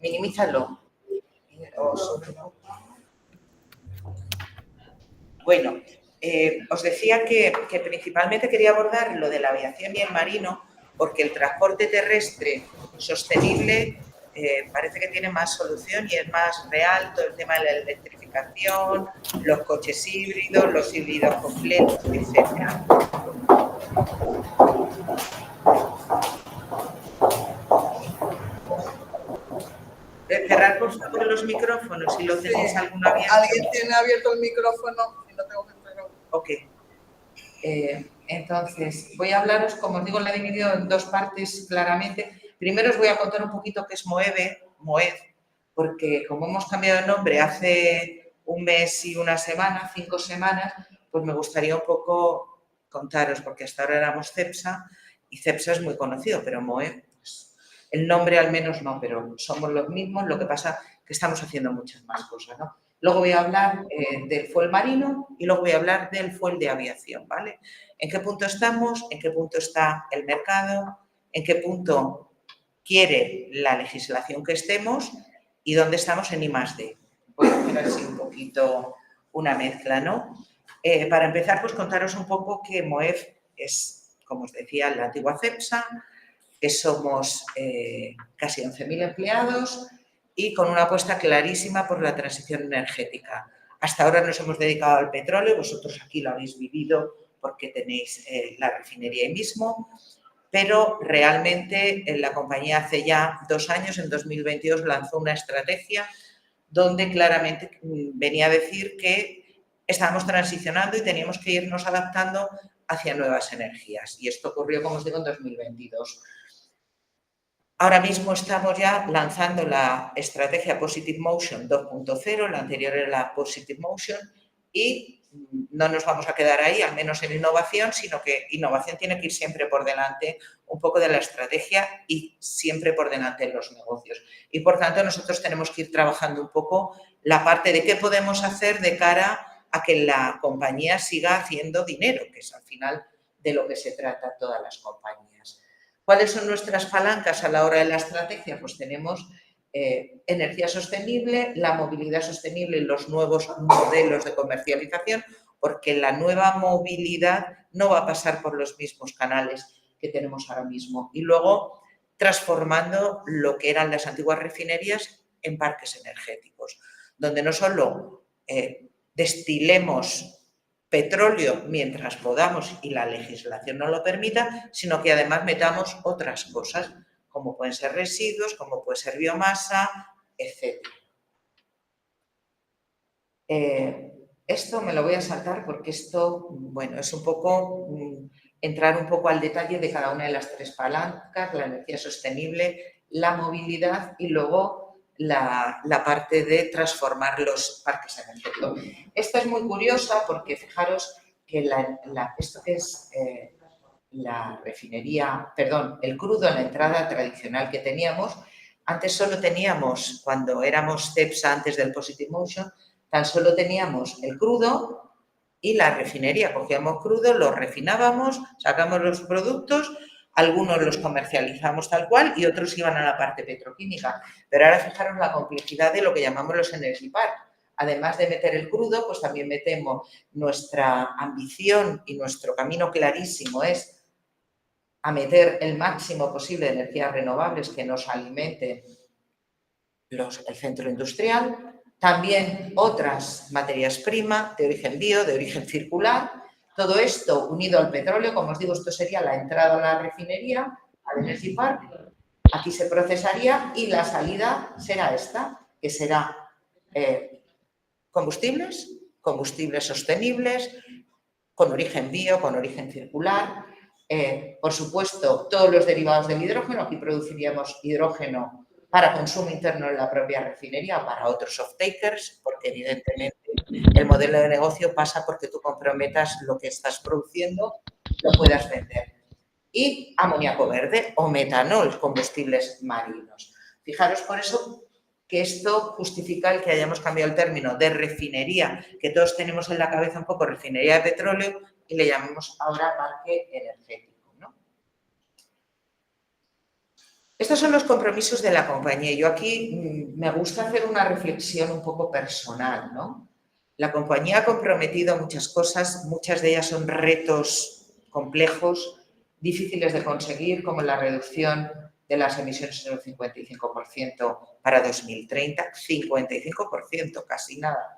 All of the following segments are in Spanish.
Minimízalo. Bueno, os decía que principalmente quería abordar lo de la aviación y el marino, porque el transporte terrestre sostenible parece que tiene más solución y es más real, todo el tema de la electrificación, los coches híbridos, los híbridos completos, etcétera. Cerrar, por favor, los micrófonos si lo tenéis alguno abierto. ¿Alguien tiene abierto el micrófono? Y no tengo que cerrarlo. Ok. Entonces, voy a hablaros, como os digo, la he dividido en dos partes claramente. Primero os voy a contar un poquito qué es Moev, porque como hemos cambiado de nombre hace un mes y una semana, 5 semanas, pues me gustaría un poco contaros, porque hasta ahora éramos Cepsa, y Cepsa es muy conocido, pero Moev, pues, el nombre al menos no, pero somos los mismos, lo que pasa que estamos haciendo muchas más cosas, ¿no? Luego voy a hablar del fuel marino y luego voy a hablar del fuel de aviación, ¿vale? ¿En qué punto estamos? ¿En qué punto está el mercado? ¿En qué punto quiere la legislación que estemos? ¿Y dónde estamos en I+D? Voy a hacer así un poquito una mezcla, ¿no? Para empezar, pues contaros un poco que Moev es, como os decía, la antigua Cepsa, que somos casi 11.000 empleados y con una apuesta clarísima por la transición energética. Hasta ahora nos hemos dedicado al petróleo, vosotros aquí lo habéis vivido porque tenéis la refinería ahí mismo, pero realmente la compañía hace ya 2 años, en 2022, lanzó una estrategia donde claramente venía a decir que estábamos transicionando y teníamos que irnos adaptando hacia nuevas energías. Y esto ocurrió, como os digo, en 2022. Ahora mismo estamos ya lanzando la estrategia Positive Motion 2.0, la anterior era la Positive Motion, y no nos vamos a quedar ahí, al menos en innovación, sino que innovación tiene que ir siempre por delante un poco de la estrategia y siempre por delante de los negocios. Y, por tanto, nosotros tenemos que ir trabajando un poco la parte de qué podemos hacer de cara a que la compañía siga haciendo dinero, que es al final de lo que se trata todas las compañías. ¿Cuáles son nuestras palancas a la hora de la estrategia? Pues tenemos energía sostenible, la movilidad sostenible y los nuevos modelos de comercialización, porque la nueva movilidad no va a pasar por los mismos canales que tenemos ahora mismo. Y luego, transformando lo que eran las antiguas refinerías en parques energéticos, donde no solo destilemos petróleo mientras podamos y la legislación no lo permita, sino que además metamos otras cosas, como pueden ser residuos, como puede ser biomasa, etc. Esto me lo voy a saltar porque esto, bueno, es un poco entrar un poco al detalle de cada una de las 3 palancas, la energía sostenible, la movilidad y luego la parte de transformar los parques energéticos. Esta es muy curiosa porque fijaros que esto que es la refinería, perdón, el crudo en la entrada tradicional que teníamos, antes solo teníamos, cuando éramos Cepsa antes del Positive Motion, tan solo teníamos el crudo y la refinería. Cogíamos crudo, lo refinábamos, sacamos los productos, algunos los comercializamos tal cual y otros iban a la parte petroquímica. Pero ahora fijaros la complejidad de lo que llamamos los Energy Park. Además de meter el crudo, pues también metemos nuestra ambición y nuestro camino clarísimo es a meter el máximo posible de energías renovables que nos alimenten el centro industrial, también otras materias primas de origen bio, de origen circular. Todo esto unido al petróleo, como os digo, esto sería la entrada a la refinería, al Energy Park. Aquí se procesaría y la salida será esta, que será combustibles sostenibles, con origen bio, con origen circular. Por supuesto, todos los derivados del hidrógeno. Aquí produciríamos hidrógeno para consumo interno en la propia refinería o para otros off-takers, porque evidentemente el modelo de negocio pasa porque tú comprometas lo que estás produciendo, lo puedas vender. Y amoníaco verde o metanol, combustibles marinos. Fijaros por eso que esto justifica el que hayamos cambiado el término de refinería, que todos tenemos en la cabeza un poco refinería de petróleo, y le llamamos ahora parque energético, ¿no? Estos son los compromisos de la compañía. Yo aquí me gusta hacer una reflexión un poco personal, ¿no? La compañía ha comprometido muchas cosas, muchas de ellas son retos complejos, difíciles de conseguir, como la reducción de las emisiones en un 55% para 2030, 55%, casi nada,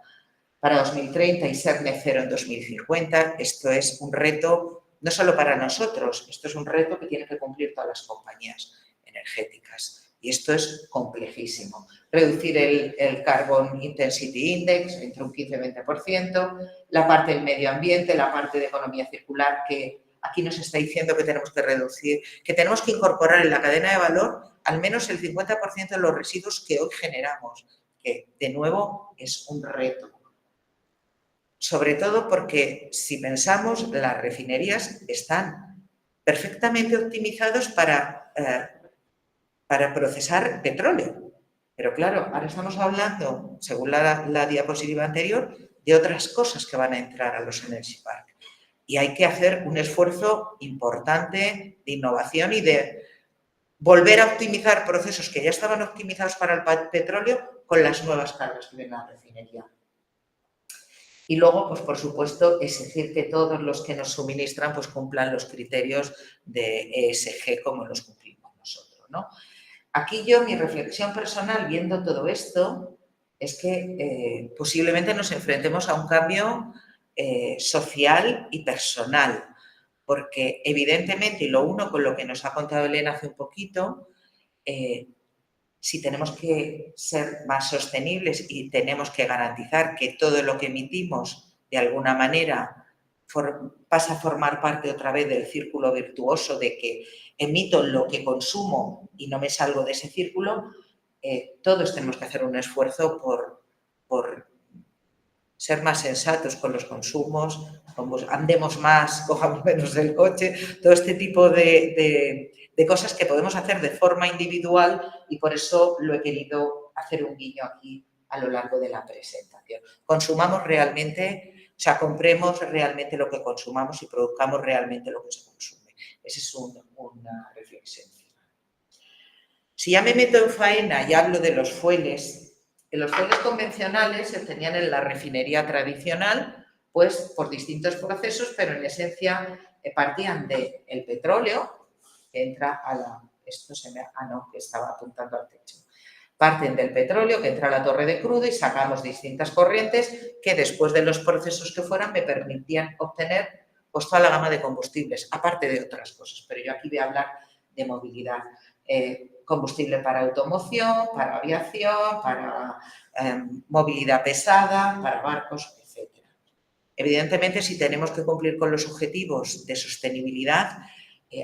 para 2030 y ser net cero en 2050. Esto es un reto no solo para nosotros, esto es un reto que tienen que cumplir todas las compañías energéticas. Y esto es complejísimo. Reducir el Carbon Intensity Index entre un 15 y 20%, la parte del medio ambiente, la parte de economía circular, que aquí nos está diciendo que tenemos que reducir, que tenemos que incorporar en la cadena de valor al menos el 50% de los residuos que hoy generamos, que de nuevo es un reto. Sobre todo porque si pensamos, las refinerías están perfectamente optimizadas para procesar petróleo. Pero claro, ahora estamos hablando, según la diapositiva anterior, de otras cosas que van a entrar a los Energy Park. Y hay que hacer un esfuerzo importante de innovación y de volver a optimizar procesos que ya estaban optimizados para el petróleo con las nuevas cargas que vienen a la refinería. Y luego, pues por supuesto, exigir que todos los que nos suministran pues cumplan los criterios de ESG como los cumplimos nosotros, ¿no? Aquí yo, mi reflexión personal viendo todo esto es que posiblemente nos enfrentemos a un cambio social y personal, porque evidentemente, y lo uno con lo que nos ha contado Elena hace un poquito, si tenemos que ser más sostenibles y tenemos que garantizar que todo lo que emitimos de alguna manera pasa a formar parte otra vez del círculo virtuoso de que emito lo que consumo y no me salgo de ese círculo, todos tenemos que hacer un esfuerzo por ser más sensatos con los consumos, andemos más, cojamos menos del coche, todo este tipo de cosas que podemos hacer de forma individual y por eso lo he querido hacer un guiño aquí a lo largo de la presentación. Consumamos realmente, o sea, compremos realmente lo que consumamos y produzcamos realmente lo que se consume. Esa es una reflexión. Si ya me meto en faena y hablo de los fueles, los fueles convencionales se obtenían en la refinería tradicional, pues por distintos procesos, pero en esencia partían del petróleo, que entra a la... Esto se me... Ah, no, que estaba apuntando al techo. Parten del petróleo, que entra a la torre de crudo y sacamos distintas corrientes que después de los procesos que fueran me permitían obtener pues toda la gama de combustibles, aparte de otras cosas. Pero yo aquí voy a hablar de movilidad. Combustible para automoción, para aviación, para movilidad pesada, para barcos, etc. Evidentemente, si tenemos que cumplir con los objetivos de sostenibilidad,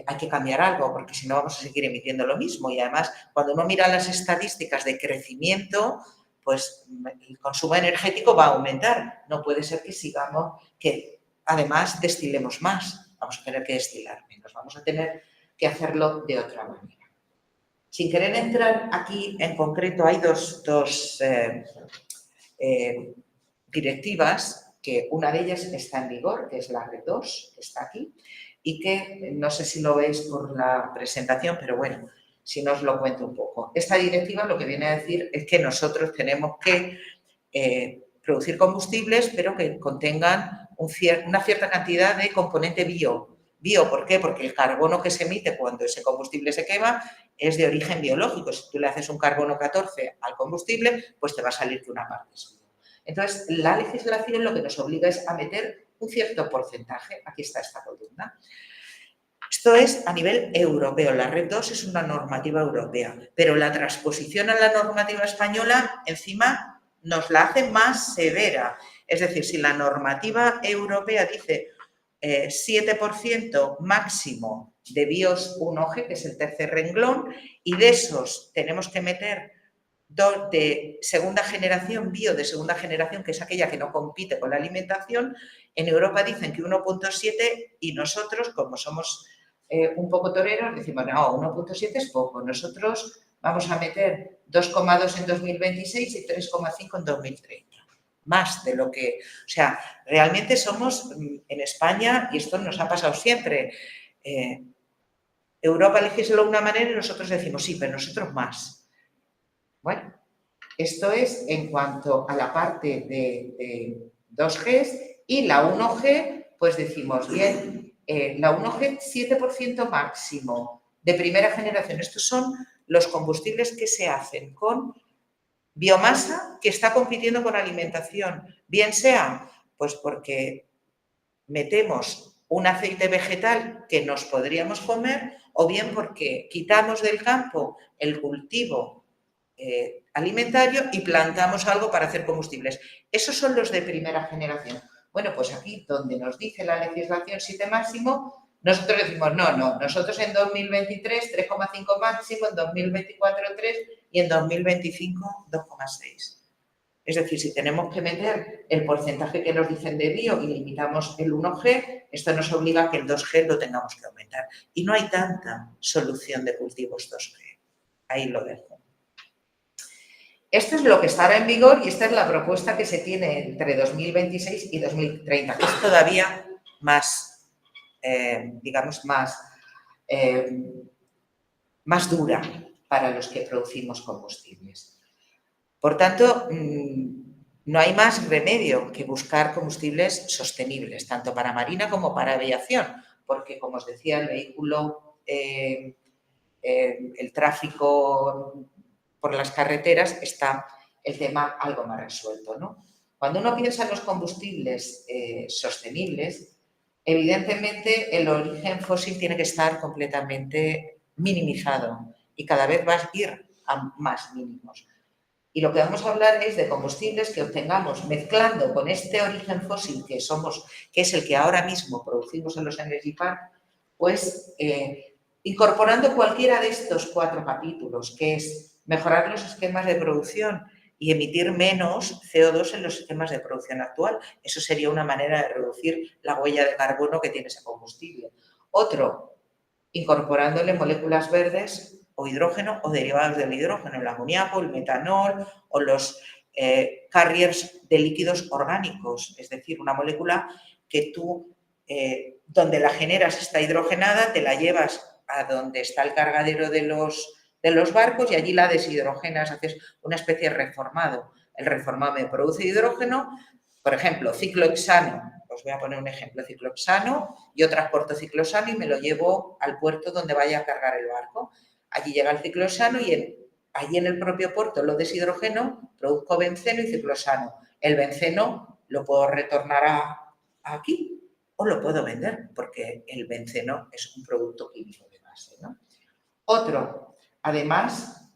hay que cambiar algo, porque si no vamos a seguir emitiendo lo mismo. Y además, cuando uno mira las estadísticas de crecimiento, pues el consumo energético va a aumentar. No puede ser que sigamos, que además destilemos más. Vamos a tener que destilar menos, vamos a tener que hacerlo de otra manera. Sin querer entrar aquí en concreto, hay dos directivas, que una de ellas está en vigor, que es la RED II, que está aquí, y que no sé si lo veis por la presentación, pero bueno, si no os lo cuento un poco. Esta directiva lo que viene a decir es que nosotros tenemos que producir combustibles, pero que contengan una cierta cantidad de componente bio. ¿Bio por qué? Porque el carbono que se emite cuando ese combustible se quema es de origen biológico. Si tú le haces un carbono 14 al combustible, pues te va a salir que una parte es bio. Entonces, la legislación lo que nos obliga es a meter un cierto porcentaje. Aquí está esta columna. Esto es a nivel europeo. La RED II es una normativa europea, pero la transposición a la normativa española encima nos la hace más severa. Es decir, si la normativa europea dice 7% máximo de BIOS 1G, que es el tercer renglón, y de esos tenemos que meter de segunda generación, bio de segunda generación, que es aquella que no compite con la alimentación. En Europa dicen que 1,7 y nosotros, como somos un poco toreros, decimos, no, 1,7 es poco. Nosotros vamos a meter 2,2 en 2026 y 3,5 en 2030. Más de lo que... O sea, realmente somos en España, y esto nos ha pasado siempre, Europa legisla de una manera y nosotros decimos, sí, pero nosotros más. Bueno, esto es en cuanto a la parte de 2Gs y la 1G, pues decimos, bien, la 1G 7% máximo de primera generación. Estos son los combustibles que se hacen con biomasa que está compitiendo con alimentación, bien sea pues porque metemos un aceite vegetal que nos podríamos comer o bien porque quitamos del campo el cultivo alimentario y plantamos algo para hacer combustibles. Esos son los de primera generación. Bueno, pues aquí donde nos dice la legislación 7 máximo, nosotros decimos no, nosotros en 2023 3,5 máximo, en 2024 3 y en 2025 2,6. Es decir, si tenemos que meter el porcentaje que nos dicen de bio y limitamos el 1G, esto nos obliga a que el 2G lo tengamos que aumentar. Y no hay tanta solución de cultivos 2G. Ahí lo dejo. Esto es lo que estará en vigor y esta es la propuesta que se tiene entre 2026 y 2030, que es todavía más, digamos, más dura para los que producimos combustibles. Por tanto, no hay más remedio que buscar combustibles sostenibles, tanto para marina como para aviación, porque, como os decía, el vehículo, el tráfico por las carreteras está el tema algo más resuelto, ¿no? Cuando uno piensa en los combustibles sostenibles, evidentemente el origen fósil tiene que estar completamente minimizado y cada vez va a ir a más mínimos. Y lo que vamos a hablar es de combustibles que obtengamos mezclando con este origen fósil que es el que ahora mismo producimos en los Energy Park, pues incorporando cualquiera de estos 4 capítulos, que es mejorar los esquemas de producción y emitir menos CO2 en los sistemas de producción actual. Eso sería una manera de reducir la huella de carbono que tiene ese combustible. Otro, incorporándole moléculas verdes o hidrógeno o derivados del hidrógeno, el amoníaco, el metanol o los carriers de líquidos orgánicos, es decir, una molécula que tú, donde la generas está hidrogenada, te la llevas a donde está el cargadero de los barcos y allí la deshidrogenas, haces una especie de reformado. El reformado me produce hidrógeno, por ejemplo, ciclohexano. Os voy a poner un ejemplo, ciclohexano, yo transporto ciclohexano y me lo llevo al puerto donde vaya a cargar el barco. Allí llega el ciclohexano y allí en el propio puerto lo deshidrogeno, produzco benceno y ciclohexano. El benceno lo puedo retornar aquí o lo puedo vender porque el benceno es un producto químico de base, ¿no? Otro, además,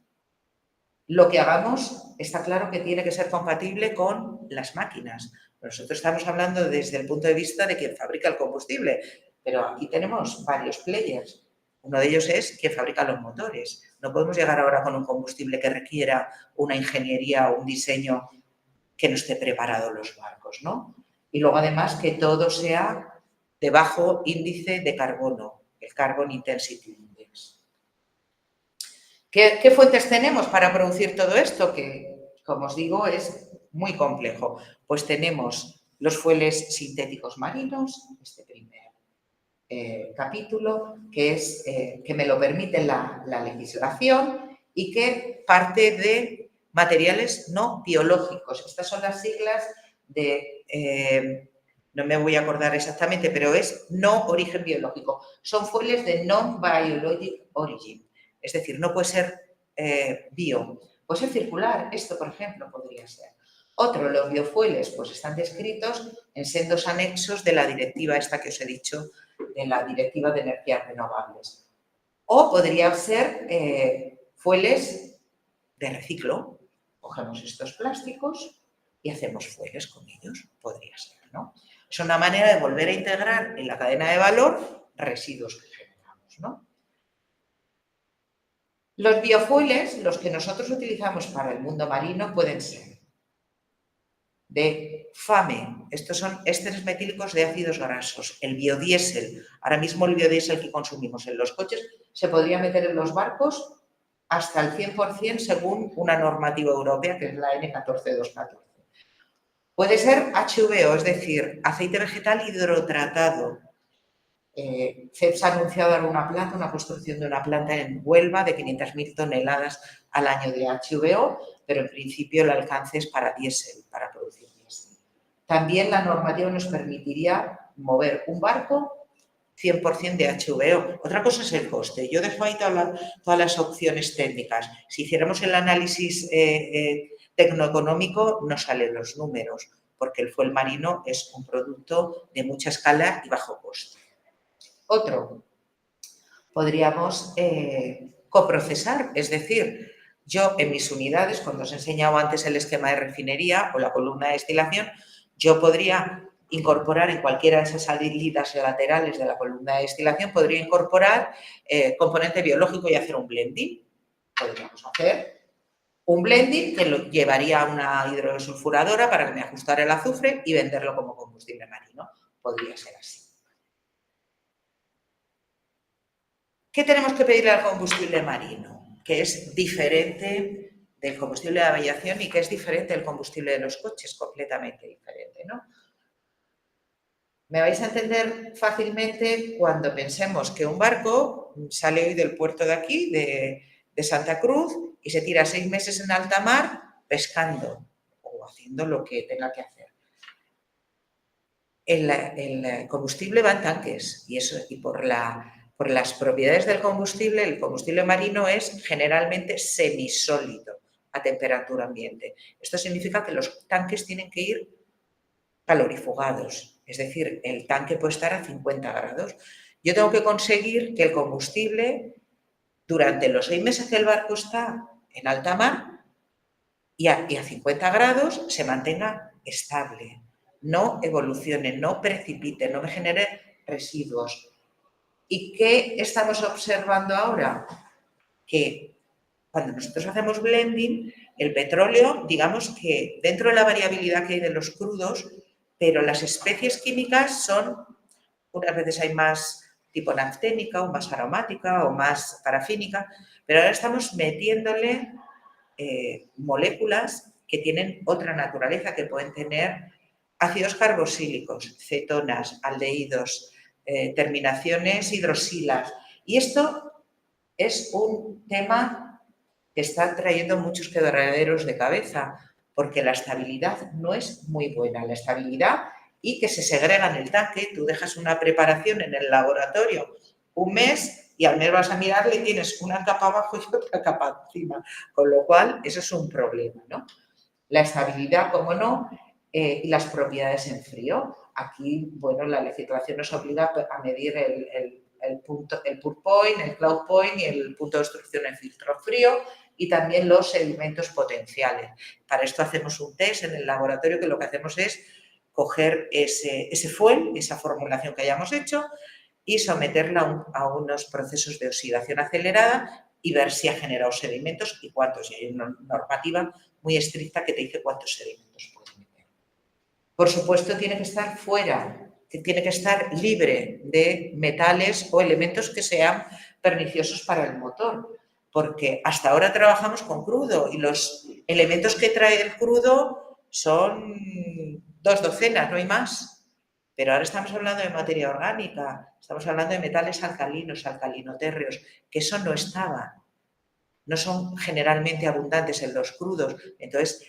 lo que hagamos está claro que tiene que ser compatible con las máquinas. Nosotros estamos hablando desde el punto de vista de quien fabrica el combustible, pero aquí tenemos varios players. Uno de ellos es quien fabrica los motores. No podemos llegar ahora con un combustible que requiera una ingeniería o un diseño que no esté preparado los barcos, ¿no? Y luego, además, que todo sea de bajo índice de carbono, el Carbon Intensity Index. ¿Qué fuentes tenemos para producir todo esto? Que, como os digo, es muy complejo. Pues tenemos los fueles sintéticos marinos, este primer capítulo, que me lo permite la legislación y que parte de materiales no biológicos. Estas son las siglas de, no me voy a acordar exactamente, pero es no origen biológico. Son fueles de non-biologic origin. Es decir, no puede ser bio, puede ser circular. Esto, por ejemplo, podría ser. Otro, los biofueles, pues están descritos en sendos anexos de la directiva esta que os he dicho, de la Directiva de Energías Renovables. O podría ser fueles de reciclo. Cogemos estos plásticos y hacemos fueles con ellos. Podría ser, ¿no? Es una manera de volver a integrar en la cadena de valor residuos que generamos, ¿no? Los biofueles, los que nosotros utilizamos para el mundo marino, pueden ser de FAME, estos son ésteres metílicos de ácidos grasos, el biodiesel. Ahora mismo el biodiesel que consumimos en los coches se podría meter en los barcos hasta el 100% según una normativa europea que es la N14214. Puede ser HVO, es decir, aceite vegetal hidrotratado. CEPS ha anunciado una construcción de una planta en Huelva de 500.000 toneladas al año de HVO, pero en principio el alcance es para diésel, para producir diésel. También la normativa nos permitiría mover un barco 100% de HVO. Otra cosa es el coste. Yo dejo ahí todas las opciones técnicas. Si hiciéramos el análisis tecnoeconómico, no salen los números, porque el fuel marino es un producto de mucha escala y bajo coste. Otro, podríamos coprocesar, es decir, yo en mis unidades, cuando os he enseñado antes el esquema de refinería o la columna de destilación, yo podría incorporar en cualquiera de esas salidas laterales de la columna de destilación, podría incorporar componente biológico y hacer un blending. Podríamos hacer un blending que lo llevaría a una hidrosulfuradora para que me ajustara el azufre y venderlo como combustible marino. Podría ser así. ¿Qué tenemos que pedirle al combustible marino? Que es diferente del combustible de aviación y que es diferente del combustible de los coches, completamente diferente, ¿no? Me vais a entender fácilmente cuando pensemos que un barco sale hoy del puerto de aquí, de Santa Cruz, y se tira 6 meses en alta mar pescando o haciendo lo que tenga que hacer. El combustible va en tanques y por las propiedades del combustible, el combustible marino es generalmente semisólido a temperatura ambiente. Esto significa que los tanques tienen que ir calorifugados, es decir, el tanque puede estar a 50 grados. Yo tengo que conseguir que el combustible, durante los 6 meses que el barco está en alta mar y a 50 grados, se mantenga estable, no evolucione, no precipite, no me genere residuos. ¿Y qué estamos observando ahora? Que cuando nosotros hacemos blending, el petróleo, digamos que dentro de la variabilidad que hay de los crudos, pero las especies químicas son, unas veces hay más tipo nafténica o más aromática o más parafínica, pero ahora estamos metiéndole moléculas que tienen otra naturaleza, que pueden tener ácidos carboxílicos, cetonas, aldehídos, terminaciones hidrosilas. Y esto es un tema que está trayendo muchos quebraderos de cabeza, porque la estabilidad no es muy buena. La estabilidad y que se segrega en el tanque, tú dejas una preparación en el laboratorio un mes y al mes vas a mirarle y tienes una capa abajo y otra capa encima, con lo cual eso es un problema, ¿no? La estabilidad, como no, y las propiedades en frío. Aquí, bueno, la legislación nos obliga a medir el pour point, el cloud point y el punto de obstrucción en filtro frío y también los sedimentos potenciales. Para esto hacemos un test en el laboratorio que lo que hacemos es coger ese fuel, esa formulación que hayamos hecho y someterla a unos procesos de oxidación acelerada y ver si ha generado sedimentos y cuántos. Y hay una normativa muy estricta que te dice cuántos sedimentos puedes meter. Por supuesto, tiene que estar fuera, tiene que estar libre de metales o elementos que sean perniciosos para el motor, porque hasta ahora trabajamos con crudo y los elementos que trae el crudo son 2 docenas, no hay más. Pero ahora estamos hablando de materia orgánica, estamos hablando de metales alcalinos, alcalinotérreos, que eso no estaba. No son generalmente abundantes en los crudos. Entonces,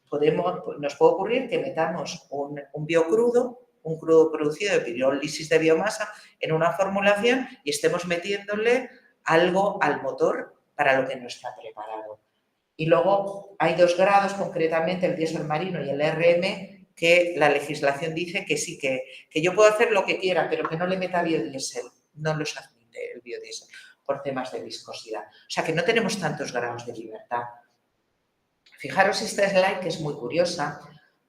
nos puede ocurrir que metamos un biocrudo, un crudo producido de pirólisis de biomasa en una formulación y estemos metiéndole algo al motor para lo que no está preparado. Y luego hay 2 grados, concretamente el diésel marino y el RM, que la legislación dice que sí, que yo puedo hacer lo que quiera, pero que no le meta biodiesel. No los admite el biodiesel por temas de viscosidad. O sea que no tenemos tantos grados de libertad. Fijaros esta slide que es muy curiosa,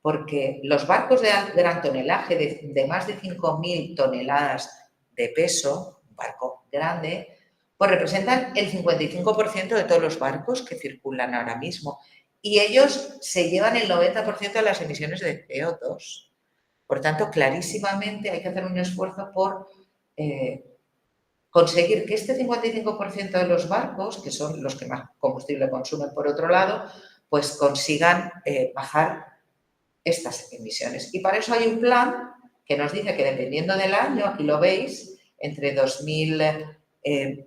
porque los barcos de gran tonelaje, de más de 5.000 toneladas de peso, un barco grande, pues representan el 55% de todos los barcos que circulan ahora mismo. Y ellos se llevan el 90% de las emisiones de CO2. Por tanto, clarísimamente hay que hacer un esfuerzo por conseguir que este 55% de los barcos, que son los que más combustible consumen por otro lado, pues consigan bajar estas emisiones. Y para eso hay un plan que nos dice que dependiendo del año, aquí lo veis, entre 2000,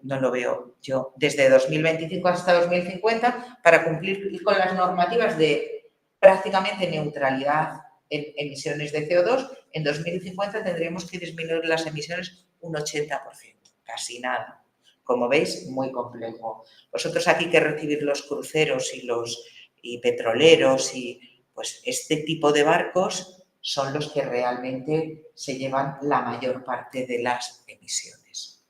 no lo veo yo, desde 2025 hasta 2050, para cumplir con las normativas de prácticamente neutralidad en emisiones de CO2, en 2050 tendríamos que disminuir las emisiones un 80%, casi nada. Como veis, muy complejo. Vosotros aquí que recibir los cruceros y petroleros y pues este tipo de barcos son los que realmente se llevan la mayor parte de las emisiones.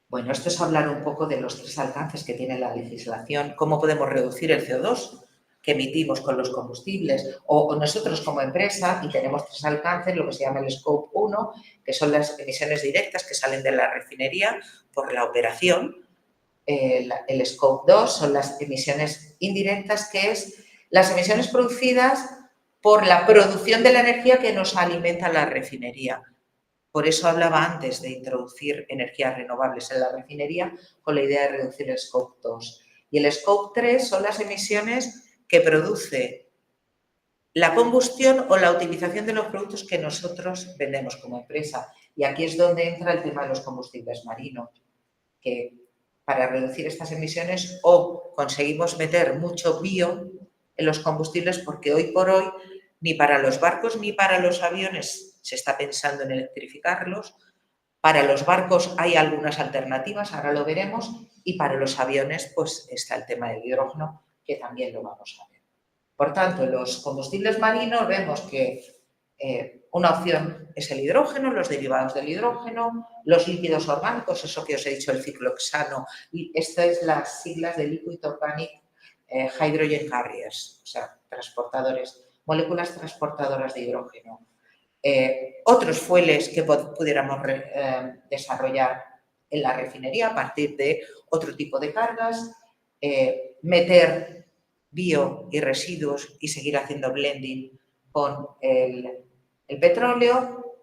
Bueno, esto es hablar un poco de los 3 alcances que tiene la legislación, cómo podemos reducir el CO2 que emitimos con los combustibles o nosotros como empresa, y tenemos 3 alcances, lo que se llama el Scope 1, que son las emisiones directas que salen de la refinería por la operación. El Scope 2 son las emisiones indirectas, que es las emisiones producidas por la producción de la energía que nos alimenta la refinería. Por eso hablaba antes de introducir energías renovables en la refinería con la idea de reducir el Scope 2. Y el Scope 3 son las emisiones que produce la combustión o la utilización de los productos que nosotros vendemos como empresa. Y aquí es donde entra el tema de los combustibles marinos, que para reducir estas emisiones o conseguimos meter mucho bio en los combustibles, porque hoy por hoy ni para los barcos ni para los aviones se está pensando en electrificarlos. Para los barcos hay algunas alternativas, ahora lo veremos, y para los aviones pues está el tema del hidrógeno, que también lo vamos a ver. Por tanto, los combustibles marinos vemos que una opción es el hidrógeno, los derivados del hidrógeno, los líquidos orgánicos, eso que os he dicho, el ciclohexano, y estas son las siglas de Liquid Organic Hydrogen Carriers, o sea, transportadores, moléculas transportadoras de hidrógeno. Otros fueles que pudiéramos desarrollar en la refinería a partir de otro tipo de cargas, meter bio y residuos y seguir haciendo blending con el petróleo,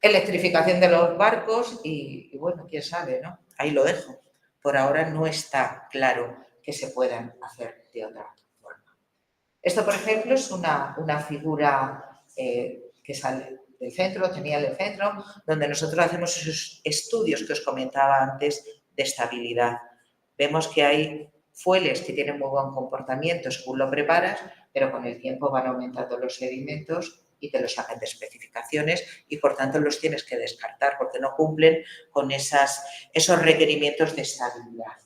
electrificación de los barcos y bueno, quién sabe, ¿no? Ahí lo dejo. Por ahora no está claro que se puedan hacer de otra forma. Esto, por ejemplo, es una figura que sale del centro, tenía el centro, donde nosotros hacemos esos estudios que os comentaba antes de estabilidad. Vemos que hay fueles que tienen muy buen comportamiento según lo preparas, pero con el tiempo van aumentando los sedimentos y te los sacan de especificaciones y por tanto los tienes que descartar porque no cumplen con esos requerimientos de estabilidad.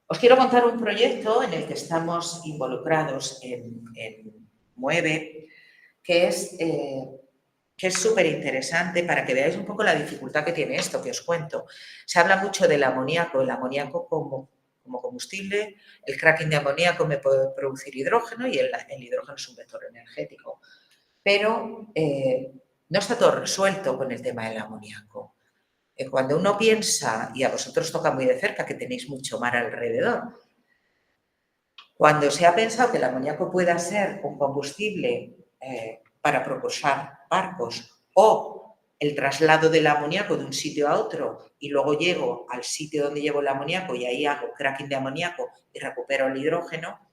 Os quiero contar un proyecto en el que estamos involucrados en Mueve, que es súper interesante para que veáis un poco la dificultad que tiene esto que os cuento. Se habla mucho del amoníaco, el amoníaco como combustible, el cracking de amoníaco me puede producir hidrógeno y el hidrógeno es un vector energético. Pero no está todo resuelto con el tema del amoníaco. Cuando uno piensa, y a vosotros toca muy de cerca, que tenéis mucho mar alrededor, cuando se ha pensado que el amoníaco pueda ser un combustible para propulsar barcos o el traslado del amoníaco de un sitio a otro y luego llego al sitio donde llevo el amoníaco y ahí hago cracking de amoníaco y recupero el hidrógeno,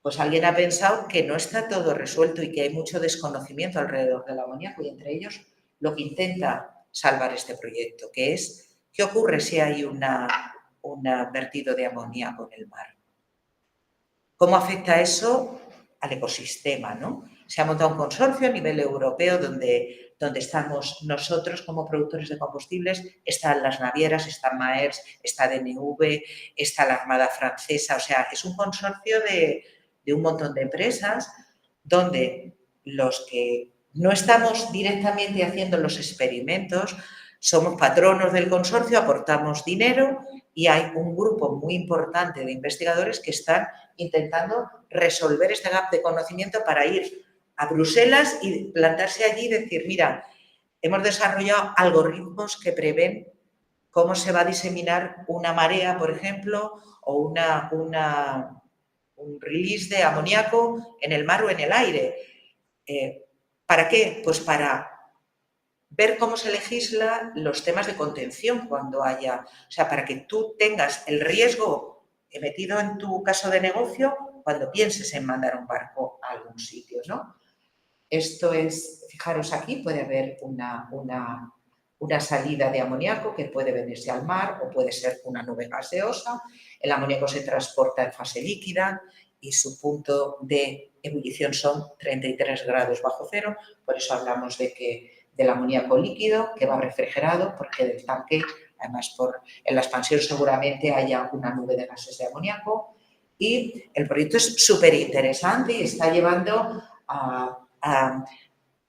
pues alguien ha pensado que no está todo resuelto y que hay mucho desconocimiento alrededor del amoníaco y entre ellos lo que intenta salvar este proyecto, que es ¿qué ocurre si hay un vertido de amoníaco en el mar? ¿Cómo afecta eso al ecosistema, ¿no? Se ha montado un consorcio a nivel europeo donde estamos nosotros como productores de combustibles, están las navieras, está Maersk, está DNV, está la Armada Francesa, o sea, es un consorcio de un montón de empresas donde los que no estamos directamente haciendo los experimentos, somos patronos del consorcio, aportamos dinero y hay un grupo muy importante de investigadores que están intentando resolver este gap de conocimiento para ir a Bruselas y plantarse allí y decir, mira, hemos desarrollado algoritmos que prevén cómo se va a diseminar una marea, por ejemplo, o un release de amoníaco en el mar o en el aire. ¿Para qué? Pues para ver cómo se legisla los temas de contención cuando haya, o sea, para que tú tengas el riesgo metido en tu caso de negocio cuando pienses en mandar un barco a algún sitio, ¿no? Esto es, fijaros aquí, puede haber una salida de amoníaco que puede venirse al mar o puede ser una nube gaseosa. El amoníaco se transporta en fase líquida y su punto de ebullición son 33 grados bajo cero. Por eso hablamos del amoníaco líquido que va refrigerado, porque del tanque, además en la expansión seguramente haya una nube de gases de amoníaco. Y el proyecto es súper interesante y está llevando a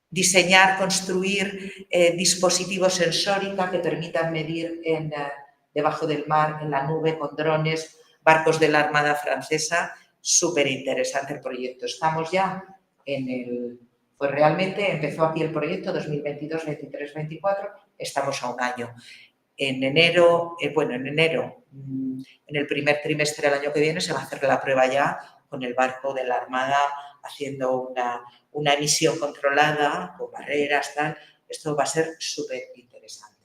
diseñar, construir dispositivos sensóricos que permitan medir debajo del mar, en la nube, con drones, barcos de la Armada Francesa. Súper interesante el proyecto. Estamos ya pues realmente empezó aquí el proyecto 2022, 23, 24, estamos a un año. En enero, en el primer trimestre del año que viene se va a hacer la prueba ya con el barco de la Armada haciendo una emisión controlada, con barreras, tal. Esto va a ser súper interesante.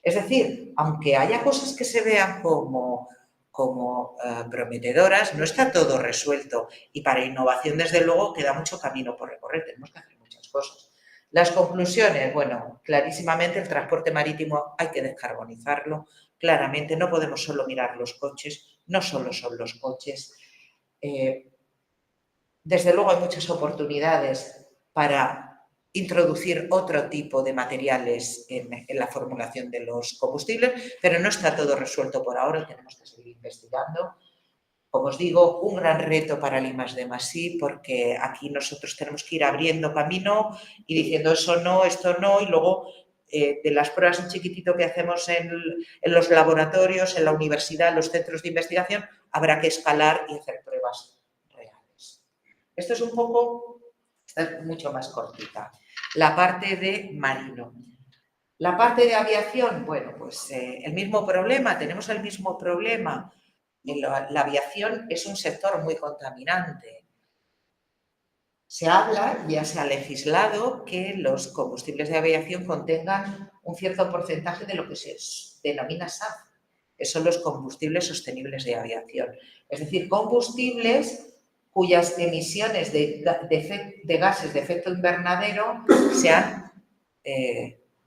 Es decir, aunque haya cosas que se vean como prometedoras, no está todo resuelto y para innovación, desde luego, queda mucho camino por recorrer. Tenemos que hacer muchas cosas. Las conclusiones, bueno, clarísimamente el transporte marítimo hay que descarbonizarlo. Claramente no podemos solo mirar los coches, no solo son los coches. Desde luego hay muchas oportunidades para introducir otro tipo de materiales en la formulación de los combustibles, pero no está todo resuelto por ahora y tenemos que seguir investigando. Como os digo, un gran reto para el I+D+I, porque aquí nosotros tenemos que ir abriendo camino y diciendo eso no, esto no, y luego de las pruebas en chiquitito que hacemos en los laboratorios, en la universidad, en los centros de investigación, habrá que escalar y hacer pruebas reales. Esto es un poco, esta es mucho más cortita, la parte de marino. La parte de aviación, bueno, pues el mismo problema, tenemos el mismo problema. La aviación es un sector muy contaminante. Se habla, ya se ha legislado, que los combustibles de aviación contengan un cierto porcentaje de lo que se denomina SAF, que son los combustibles sostenibles de aviación. Es decir, combustibles cuyas emisiones de gases de efecto invernadero sean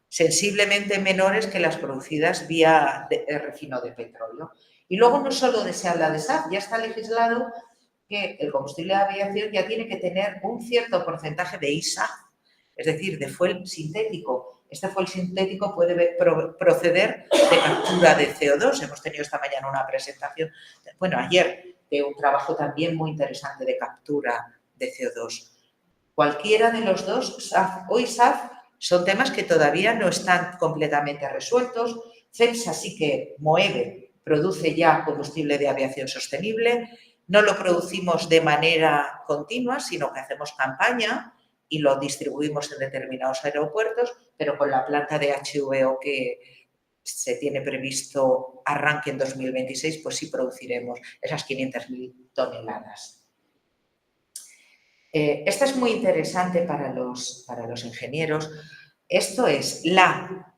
sensiblemente menores que las producidas vía refino de petróleo. Y luego no solo se habla de SAF, ya está legislado que el combustible de aviación ya tiene que tener un cierto porcentaje de ISAF, es decir, de fuel sintético. Este fuel sintético puede proceder de captura de CO2. Hemos tenido esta mañana una presentación, bueno, ayer, de un trabajo también muy interesante de captura de CO2. Cualquiera de los dos, SAF o ISAF, son temas que todavía no están completamente resueltos. CEMSA sí que MOEVE produce ya combustible de aviación sostenible. No lo producimos de manera continua, sino que hacemos campaña y lo distribuimos en determinados aeropuertos, pero con la planta de HVO que se tiene previsto arranque en 2026, pues sí produciremos esas 500.000 toneladas. Esta es muy interesante para los ingenieros. Esto es la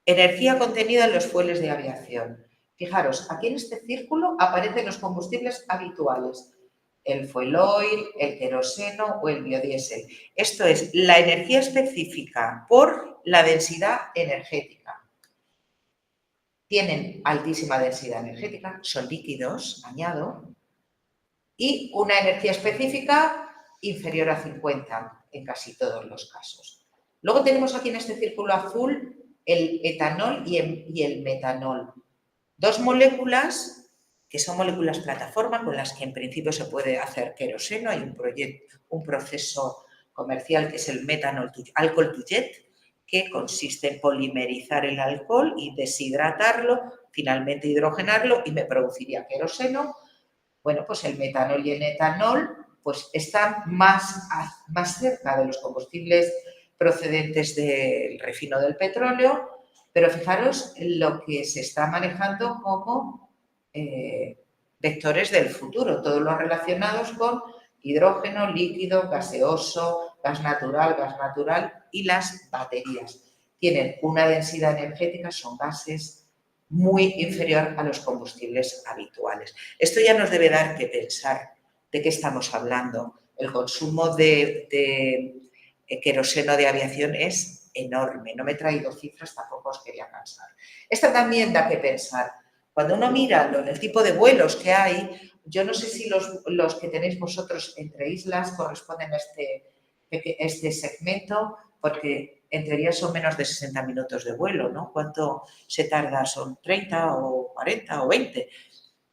energía contenida en los fueles de aviación. Fijaros, aquí en este círculo aparecen los combustibles habituales, el fuel oil, el queroseno o el biodiesel. Esto es la energía específica por la densidad energética. Tienen altísima densidad energética, son líquidos, añado, y una energía específica inferior a 50 en casi todos los casos. Luego tenemos aquí en este círculo azul el etanol y el metanol. Dos moléculas que son moléculas plataforma con las que en principio se puede hacer queroseno. Hay un proceso comercial que es el metanol alcohol to jet, que consiste en polimerizar el alcohol y deshidratarlo, finalmente hidrogenarlo y me produciría queroseno. Bueno, pues el metanol y el etanol pues están más cerca de los combustibles procedentes del refino del petróleo, pero fijaros en lo que se está manejando como vectores del futuro, todos los relacionados con hidrógeno, líquido, gaseoso, gas natural y las baterías. Tienen una densidad energética, son gases muy inferior a los combustibles habituales. Esto ya nos debe dar que pensar de qué estamos hablando. El consumo de queroseno de aviación es enorme. No me he traído cifras, tampoco os quería cansar. Esta también da que pensar. Cuando uno mira el tipo de vuelos que hay, yo no sé si los que tenéis vosotros entre islas corresponden a este segmento, porque en teoría son menos de 60 minutos de vuelo, ¿no? ¿Cuánto se tarda? ¿Son 30 o 40 o 20?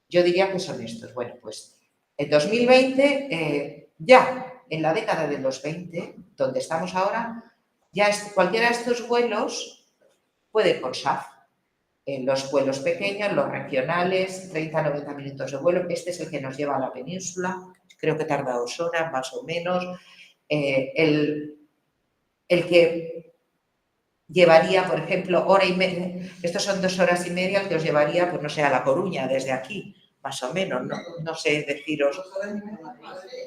Yo diría que son estos. Bueno, pues en 2020, ya en la década de los 20, donde estamos ahora, ya cualquiera de estos vuelos puede ir con SAF. En los vuelos pequeños, los regionales, 30-90 minutos de vuelo. Este es el que nos lleva a la península, creo que tarda 2 horas más o menos. El que llevaría, por ejemplo, hora y media, estos son 2 horas y media, el que os llevaría, pues no sé, a La Coruña desde aquí, más o menos, no sé deciros.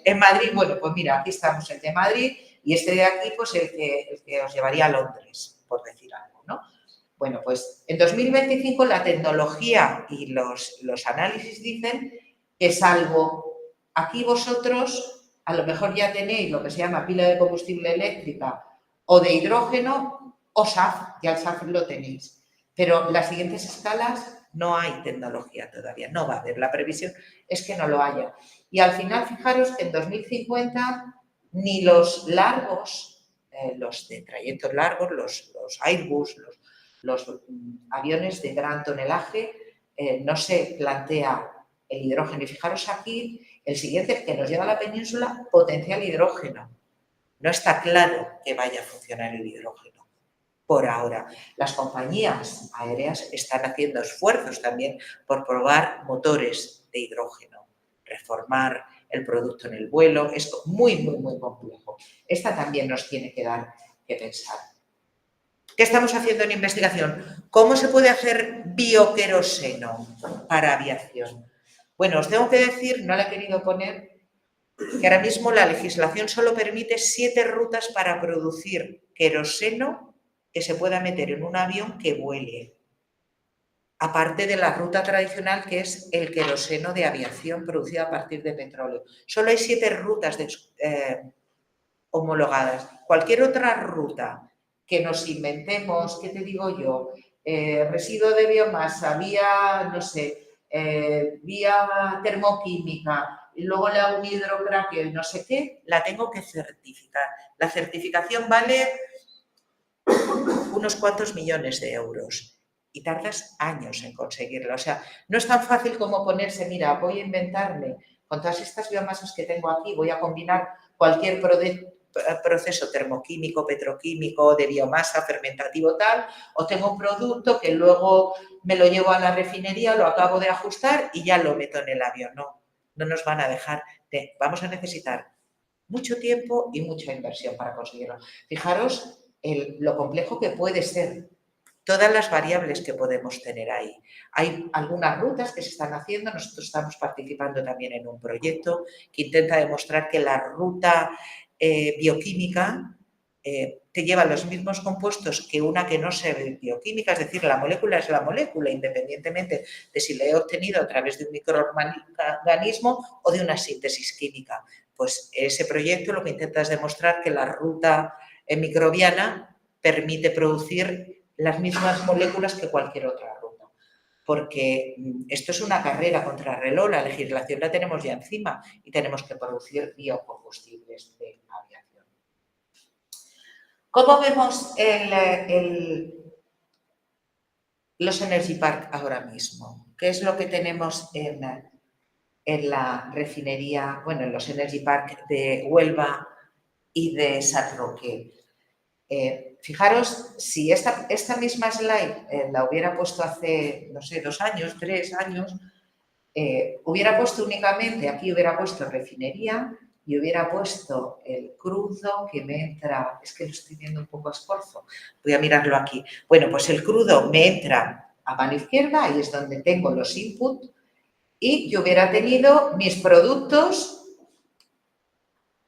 En Madrid, bueno, pues mira, aquí estamos el de Madrid y este de aquí, pues el que os llevaría a Londres, por decir algo, ¿no? Bueno, pues en 2025 la tecnología y los análisis dicen que salvo aquí vosotros, a lo mejor ya tenéis lo que se llama pila de combustible eléctrica o de hidrógeno o SAF, ya el SAF lo tenéis. Pero las siguientes escalas no hay tecnología todavía, no va a haber. La previsión es que no lo haya. Y al final, fijaros que en 2050 ni los largos, los de trayectos largos, los Airbus, los aviones de gran tonelaje, no se plantea el hidrógeno. Y fijaros aquí, el siguiente que nos lleva a la península, potencial hidrógeno. No está claro que vaya a funcionar el hidrógeno por ahora. Las compañías aéreas están haciendo esfuerzos también por probar motores de hidrógeno, reformar el producto en el vuelo. Es muy, muy, muy complejo. Esta también nos tiene que dar que pensar. ¿Qué estamos haciendo en investigación? ¿Cómo se puede hacer bioqueroseno para aviación? Bueno, os tengo que decir, no la he querido poner, que ahora mismo la legislación solo permite 7 rutas para producir queroseno que se pueda meter en un avión que vuele. Aparte de la ruta tradicional, que es el queroseno de aviación producido a partir de petróleo. Solo hay 7 rutas homologadas. Cualquier otra ruta que nos inventemos, ¿qué te digo yo? Residuo de biomasa, vía, no sé, vía termoquímica, y luego le hago un hidrocraqueo y no sé qué, la tengo que certificar. La certificación vale unos cuantos millones de euros y tardas años en conseguirlo. O sea, no es tan fácil como ponerse, mira, voy a inventarme con todas estas biomasas que tengo aquí, voy a combinar cualquier proceso termoquímico, petroquímico, de biomasa, fermentativo tal, o tengo un producto que luego me lo llevo a la refinería, lo acabo de ajustar y ya lo meto en el avión. No nos van a dejar. Vamos a necesitar mucho tiempo y mucha inversión para conseguirlo. Fijaros lo complejo que puede ser, todas las variables que podemos tener ahí. Hay algunas rutas que se están haciendo, nosotros estamos participando también en un proyecto que intenta demostrar que la ruta bioquímica te lleva los mismos compuestos que una que no se ve bioquímica, es decir, la molécula es la molécula, independientemente de si la he obtenido a través de un microorganismo o de una síntesis química. Pues ese proyecto lo que intenta es demostrar que la ruta microbiana permite producir las mismas moléculas que cualquier otra ruta. Porque esto es una carrera contra reloj, la legislación la tenemos ya encima y tenemos que producir biocombustibles de aviación. ¿Cómo vemos los Energy Park ahora mismo? ¿Qué es lo que tenemos en la refinería, bueno, en los Energy Park de Huelva y de San Roque? Fijaros, si esta misma slide la hubiera puesto hace, no sé, 2 años, 3 años, hubiera puesto únicamente, aquí hubiera puesto refinería y hubiera puesto el crudo que me entra, es que lo estoy viendo un poco a escorzo, voy a mirarlo aquí. Bueno, pues el crudo me entra a mano izquierda, ahí es donde tengo los inputs, y yo hubiera tenido mis productos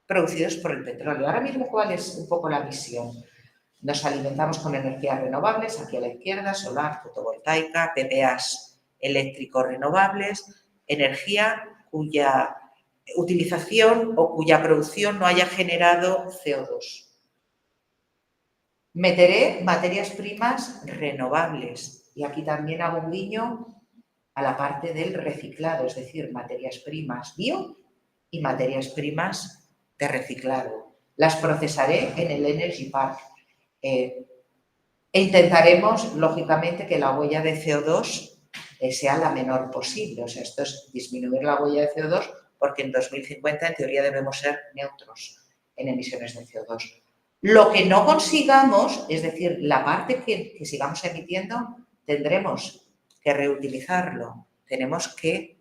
producidos por el petróleo. Ahora mismo, ¿cuál es un poco la visión? Nos alimentamos con energías renovables, aquí a la izquierda, solar, fotovoltaica, PPAs eléctricos renovables, energía cuya utilización o cuya producción no haya generado CO2. Meteré materias primas renovables y aquí también hago un guiño a la parte del reciclado, es decir, materias primas bio y materias primas de reciclado. Las procesaré en el Energy Park e intentaremos, lógicamente, que la huella de CO2 sea la menor posible. O sea, esto es disminuir la huella de CO2 porque en 2050 en teoría debemos ser neutros en emisiones de CO2. Lo que no consigamos, es decir, la parte que sigamos emitiendo, tendremos que reutilizarlo, tenemos que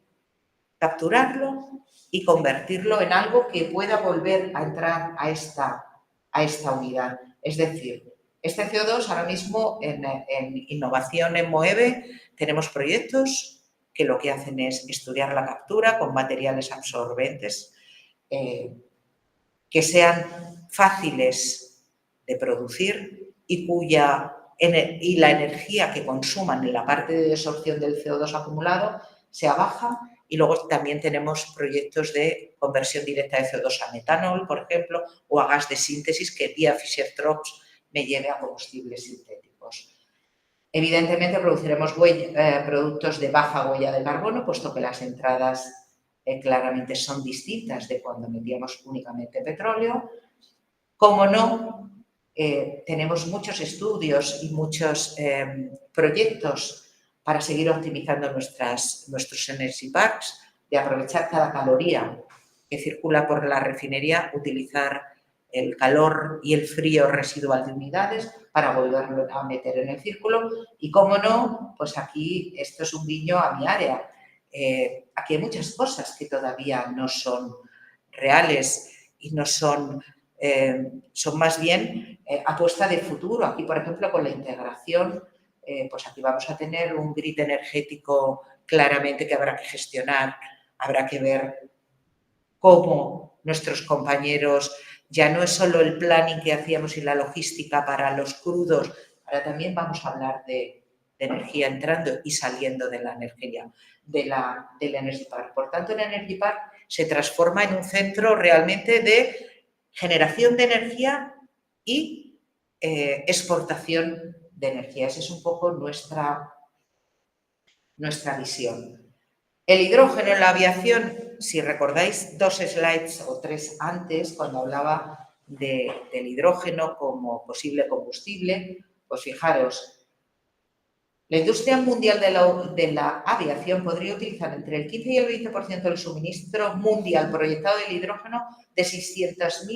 capturarlo y convertirlo en algo que pueda volver a entrar a esta unidad. Es decir, este CO2 ahora mismo en innovación en Moeve tenemos proyectos que lo que hacen es estudiar la captura con materiales absorbentes que sean fáciles de producir y la energía que consuman en la parte de desorción del CO2 acumulado sea baja. Y luego también tenemos proyectos de conversión directa de CO2 a metanol, por ejemplo, o a gas de síntesis que vía Fischer-Tropsch me lleve a combustibles sintéticos. Evidentemente produciremos productos de baja huella de carbono, puesto que las entradas claramente son distintas de cuando metíamos únicamente petróleo. Como no, tenemos muchos estudios y muchos proyectos para seguir optimizando nuestros energy parks, de aprovechar cada caloría que circula por la refinería, utilizar el calor y el frío residual de unidades para volverlo a meter en el círculo. Y cómo no, pues aquí esto es un guiño a mi área. Aquí hay muchas cosas que todavía no son reales y no son más bien apuesta de futuro. Aquí, por ejemplo, con la integración, pues aquí vamos a tener un grid energético claramente que habrá que gestionar, habrá que ver cómo nuestros compañeros, ya no es solo el planning que hacíamos y la logística para los crudos, ahora también vamos a hablar de energía entrando y saliendo de la energía, del Energy Park. Por tanto, el Energy Park se transforma en un centro realmente de generación de energía y exportación de energía. Esa es un poco nuestra visión. El hidrógeno en la aviación, si recordáis 2 slides o 3 antes, cuando hablaba del hidrógeno como posible combustible, pues fijaros, la industria mundial de la aviación podría utilizar entre el 15 y el 20% del suministro mundial proyectado del hidrógeno de 600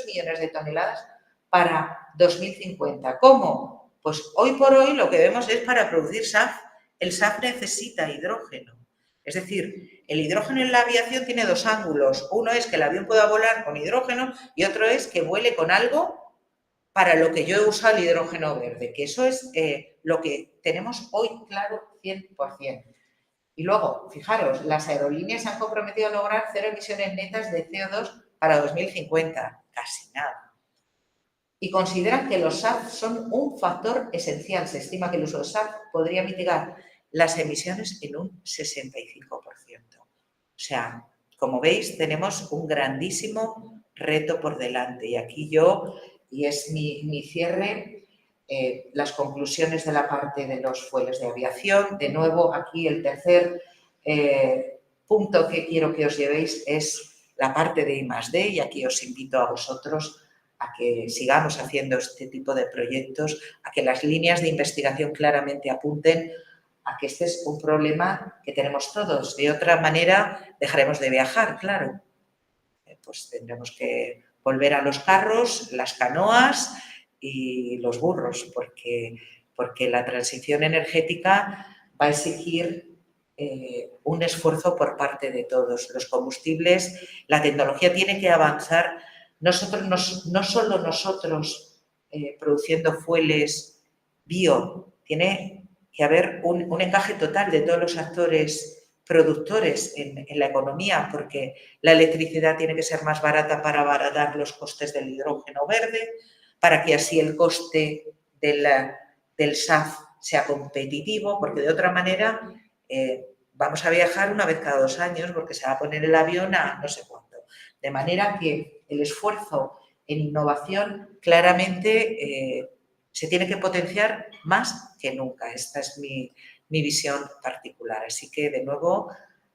millones de toneladas para 2050. ¿Cómo? Pues hoy por hoy lo que vemos es para producir SAF. El SAF necesita hidrógeno. Es decir, el hidrógeno en la aviación tiene 2 ángulos. Uno es que el avión pueda volar con hidrógeno y otro es que vuele con algo para lo que yo he usado el hidrógeno verde, que eso es lo que tenemos hoy claro 100%. Y luego, fijaros, las aerolíneas se han comprometido a lograr 0 emisiones netas de CO2 para 2050. Casi nada. Y consideran que los SAF son un factor esencial. Se estima que el uso de SAF podría mitigar las emisiones en un 65%. O sea, como veis, tenemos un grandísimo reto por delante. Y aquí y es mi cierre, las conclusiones de la parte de los fueles de aviación. De nuevo, aquí el tercer punto que quiero que os llevéis es la parte de I+D, y aquí os invito a vosotros a que sigamos haciendo este tipo de proyectos, a que las líneas de investigación claramente apunten a que este es un problema que tenemos todos. De otra manera, dejaremos de viajar, claro. Pues tendremos que volver a los carros, las canoas y los burros, porque la transición energética va a exigir un esfuerzo por parte de todos. Los combustibles, la tecnología tiene que avanzar. No solo nosotros produciendo fueles bio, tiene que haber un encaje total de todos los actores productores en la economía, porque la electricidad tiene que ser más barata para abaratar los costes del hidrógeno verde, para que así el coste del SAF sea competitivo, porque de otra manera vamos a viajar una vez cada 2 años porque se va a poner el avión a no sé cuánto. De manera que el esfuerzo en innovación claramente se tiene que potenciar más que nunca. Esta es mi visión particular. Así que, de nuevo,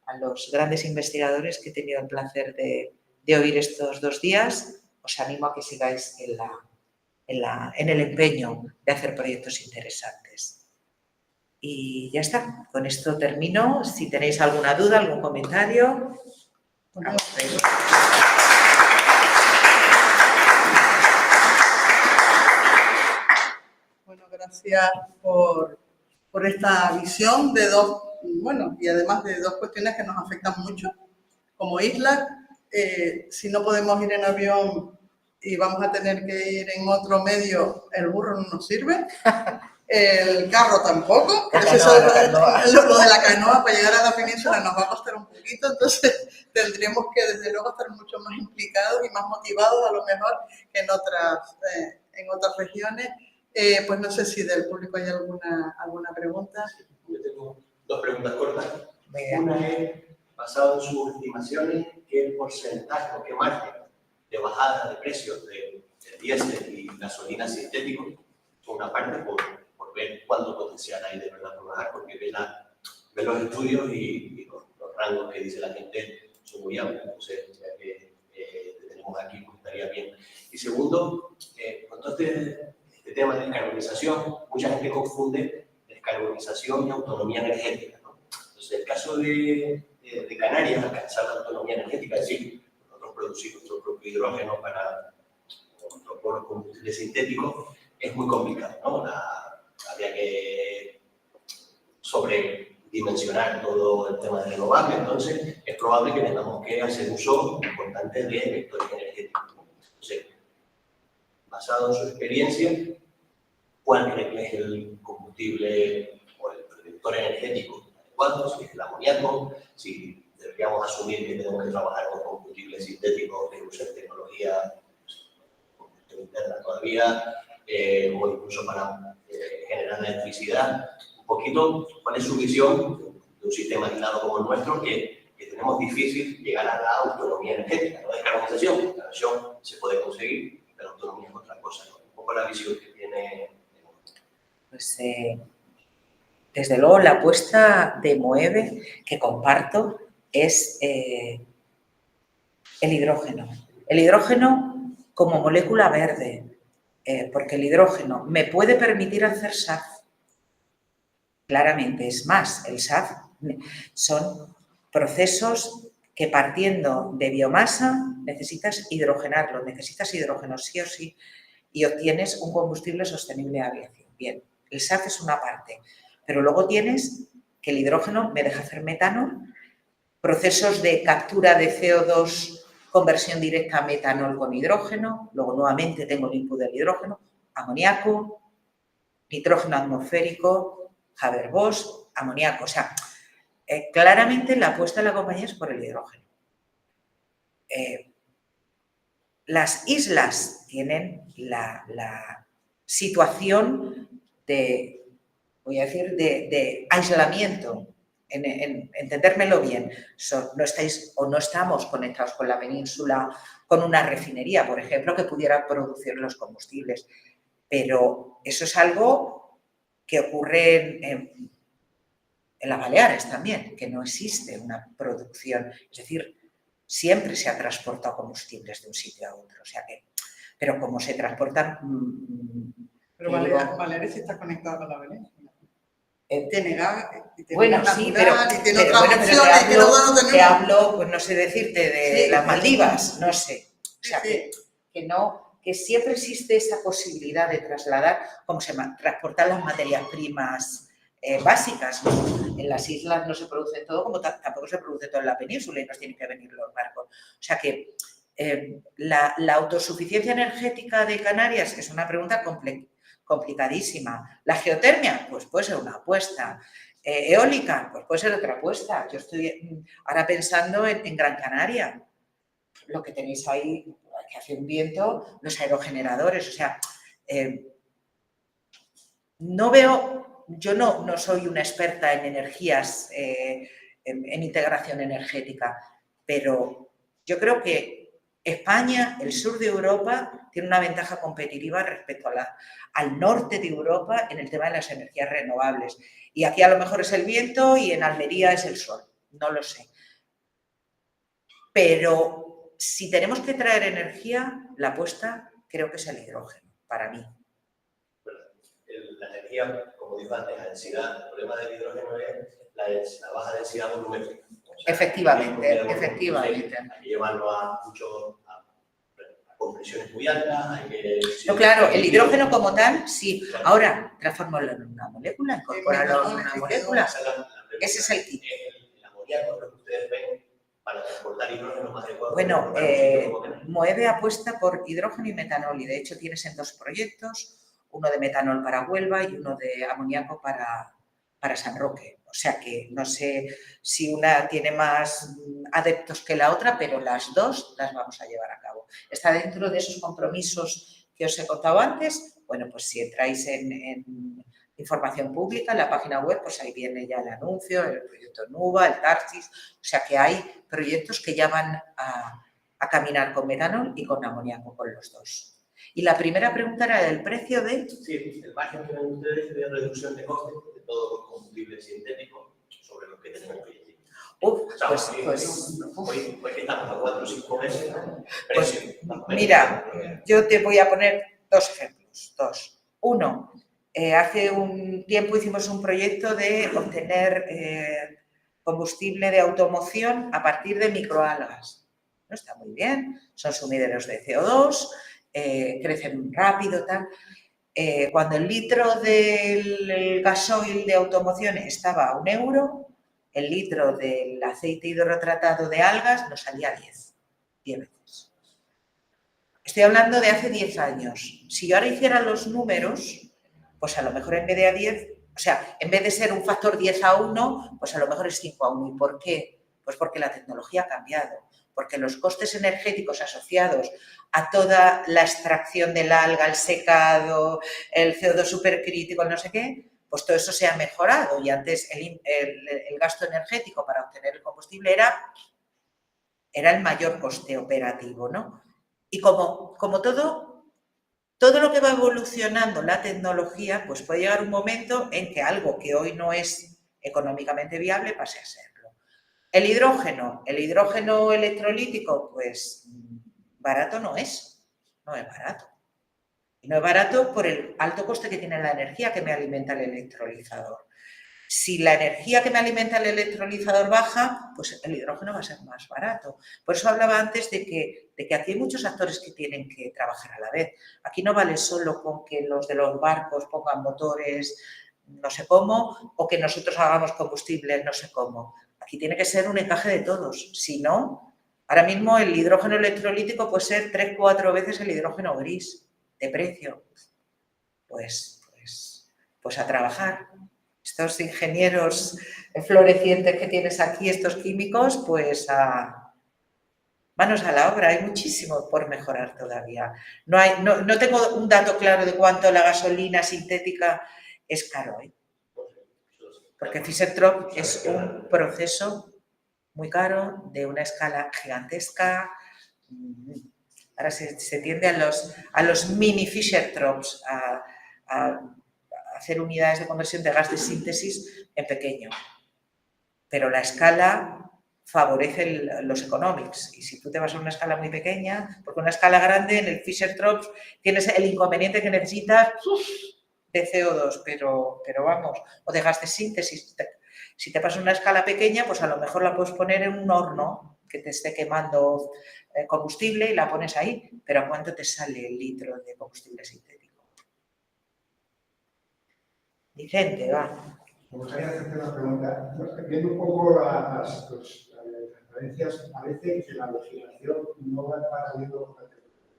a los grandes investigadores que he tenido el placer de oír estos 2 días, os animo a que sigáis en el empeño de hacer proyectos interesantes. Y ya está, con esto termino. Si tenéis alguna duda, algún comentario. Bueno, gracias por esta visión de dos, y además de dos cuestiones que nos afectan mucho. Como isla, si no podemos ir en avión y vamos a tener que ir en otro medio, el burro no nos sirve. El carro tampoco, lo de la canoa para llegar a la península nos va a costar un poquito, entonces tendremos que desde luego estar mucho más implicados y más motivados a lo mejor que en otras regiones. Pues no sé si del público hay alguna pregunta. Yo tengo 2 preguntas cortas. Una es, basado en sus estimaciones, ¿qué porcentaje o qué margen de bajada de precios de diésel y gasolina sintético? Una parte por ver cuánto potencial hay de verdad por bajar, porque ve los estudios y los rangos que dice la gente son muy amplios. Entonces, ya que tenemos aquí, pues estaría bien. Y segundo, con todo este tema de descarbonización, mucha gente confunde descarbonización y autonomía energética, ¿no? Entonces, el caso de Canarias, alcanzar la autonomía energética, es decir, nosotros producir nuestro propio hidrógeno para nuestros combustibles sintéticos, es muy complicado, ¿no? Habría que sobredimensionar todo el tema de renovables, entonces es probable que tengamos que hacer uso importante de vectores energéticos, ¿no? Entonces, basado en su experiencia, ¿cuál cree que es el combustible o el vector energético adecuado? Si es el amoníaco, si deberíamos asumir que tenemos que trabajar con combustibles sintéticos que usen tecnología combustión interna todavía, o incluso para generar electricidad. Un poquito, ¿cuál es su visión de un sistema aislado como el nuestro que tenemos difícil llegar a la autonomía energética? No descarbonización, descarbonización se puede conseguir, pero autonomía es otra cosa, ¿no? Un poco la visión que tiene. Pues desde luego la apuesta de Moeve que comparto es el hidrógeno. El hidrógeno como molécula verde, porque el hidrógeno me puede permitir hacer SAF. Claramente, es más, el SAF son procesos que partiendo de biomasa necesitas hidrogenarlo, necesitas hidrógeno sí o sí y obtienes un combustible sostenible de aviación. Bien, el SAF es una parte, pero luego tienes que el hidrógeno me deja hacer metano, procesos de captura de CO2, conversión directa a metanol con hidrógeno, luego nuevamente tengo el input del hidrógeno, amoníaco, nitrógeno atmosférico, Haber-Bosch, amoníaco. O sea, claramente la apuesta de la compañía es por el hidrógeno. Las islas tienen la situación de, voy a decir, de aislamiento. En entendérmelo bien, no estáis o no estamos conectados con la península, con una refinería, por ejemplo, que pudiera producir los combustibles. Pero eso es algo que ocurre en las Baleares también, que no existe una producción. Es decir, siempre se ha transportado combustibles de un sitio a otro. O sea que, pero como se transportan... Pero Baleares sí está conectado con la Venezuela. Tiene gas, tiene bueno, gas sí, natural, pero, y tiene pero, otras bueno, pero opciones que nosotros no tenemos. te hablo, pues no sé decirte, de Sí, las Maldivas, no sé. O sea, sí. que siempre existe esa posibilidad de trasladar, como se llama, transportar las materias primas básicas, ¿no? En las islas no se produce todo, como tampoco se produce todo en la península y nos tienen que venir los barcos. O sea que la autosuficiencia energética de Canarias es una pregunta complicadísima. La geotermia, pues puede ser una apuesta. Eólica, pues puede ser otra apuesta. Yo estoy ahora pensando en Gran Canaria. Lo que tenéis ahí, que hace un viento, los aerogeneradores. O sea, no veo, yo no soy una experta en energías, en integración energética, pero yo creo que España, el sur de Europa, tiene una ventaja competitiva respecto al norte de Europa en el tema de las energías renovables. Y aquí a lo mejor es el viento y en Almería es el sol, no lo sé. Pero si tenemos que traer energía, la apuesta creo que es el hidrógeno, para mí. Bueno, la energía, como dijo antes, la densidad, el problema del hidrógeno es la baja densidad volumétrica. O sea, efectivamente. Hay que llevarlo a compresiones muy altas, hay que... No, claro, el hidrógeno como tal, sí. Ahora, transformarlo en una molécula, incorporarlo en una molécula. Ese es el kit. El amoníaco, lo que ustedes ven, para transportar hidrógeno más adecuado. Bueno, Moeve apuesta por hidrógeno y metanol y de hecho tienes en 2 proyectos, uno de metanol para Huelva y uno de amoníaco para San Roque. O sea que no sé si una tiene más adeptos que la otra, pero las 2 las vamos a llevar a cabo. Está dentro de esos compromisos que os he contado antes. Bueno, pues si entráis en información pública, en la página web, pues ahí viene ya el anuncio, el proyecto NUVA, el TARSIS, o sea que hay proyectos que ya van a caminar con metanol y con amoníaco, con los 2. Y la primera pregunta era del precio de... Sí, el margen que ven ustedes de reducción de costes de todos los combustibles sintéticos sobre los que tenemos que ir. Hoy que estamos a 4 o 5 meses, mira, yo te voy a poner 2 ejemplos, 2. Uno, hace un tiempo hicimos un proyecto de obtener combustible de automoción a partir de microalgas. ¿No? Está muy bien, son sumideros de CO2, crecen rápido, tal. Cuando el litro del gasoil de automoción estaba a 1 euro, el litro del aceite hidrotratado de algas nos salía a 10 veces. Estoy hablando de hace 10 años. Si yo ahora hiciera los números, pues a lo mejor en vez de a 10, o sea, en vez de ser un factor 10:1, pues a lo mejor es 5:1. ¿Y por qué? Pues porque la tecnología ha cambiado, porque los costes energéticos asociados a toda la extracción del alga, el secado, el CO2 supercrítico, el no sé qué, pues todo eso se ha mejorado y antes el gasto energético para obtener el combustible era el mayor coste operativo, ¿no? Y como todo lo que va evolucionando la tecnología, pues puede llegar un momento en que algo que hoy no es económicamente viable pase a serlo. El hidrógeno electrolítico, pues barato no es barato. Y no es barato por el alto coste que tiene la energía que me alimenta el electrolizador. Si la energía que me alimenta el electrolizador baja, pues el hidrógeno va a ser más barato. Por eso hablaba antes de que aquí hay muchos actores que tienen que trabajar a la vez. Aquí no vale solo con que los de los barcos pongan motores no sé cómo o que nosotros hagamos combustible no sé cómo. Aquí tiene que ser un encaje de todos. Si no, ahora mismo el hidrógeno electrolítico puede ser 3-4 veces el hidrógeno gris de precio. Pues a trabajar. Estos ingenieros florecientes que tienes aquí, estos químicos, pues manos a la obra. Hay muchísimo por mejorar todavía. No tengo un dato claro de cuánto la gasolina sintética es caro, ¿eh? Porque Fischer-Tropsch es un proceso muy caro, de una escala gigantesca. Ahora se tiende a los mini Fischer-Tropsch, a hacer unidades de conversión de gas de síntesis en pequeño. Pero la escala favorece los economics. Y si tú te vas a una escala muy pequeña, porque una escala grande en el Fischer-Tropsch tienes el inconveniente que necesitas de CO2, pero vamos, o de gas de síntesis. Si te pasas una escala pequeña, pues a lo mejor la puedes poner en un horno que te esté quemando combustible y la pones ahí. Pero ¿a cuánto te sale el litro de combustible sintético? Vicente, va. Me gustaría hacerte una pregunta. Viendo un poco las transparencias, parece que la legislación no va en paralelo con la tecnología.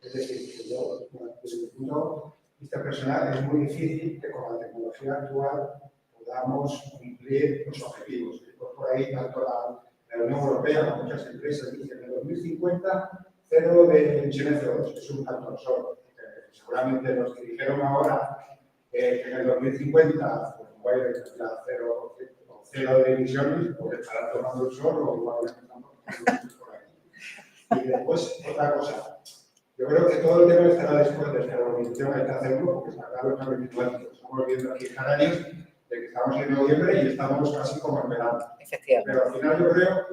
Es decir, que yo, desde mi punto de vista personal, es muy difícil que con la tecnología actual podamos cumplir los objetivos. Por ahí, tanto la Unión Europea como muchas empresas dicen que en el 2050 cero de emisiones de CO2, es un factor solo. Seguramente los que dijeron ahora que en el 2050 pues, va a ir a cero de emisiones, porque estará tomando el sol o igual estamos por aquí. Y después después, otra cosa. Yo creo que todo el tema estará después de la organización, hay que hacerlo, porque está claro que es climático. Estamos viendo aquí en Canarias de que estamos en noviembre y estamos casi como en verano. Efectivamente. Pero al final yo creo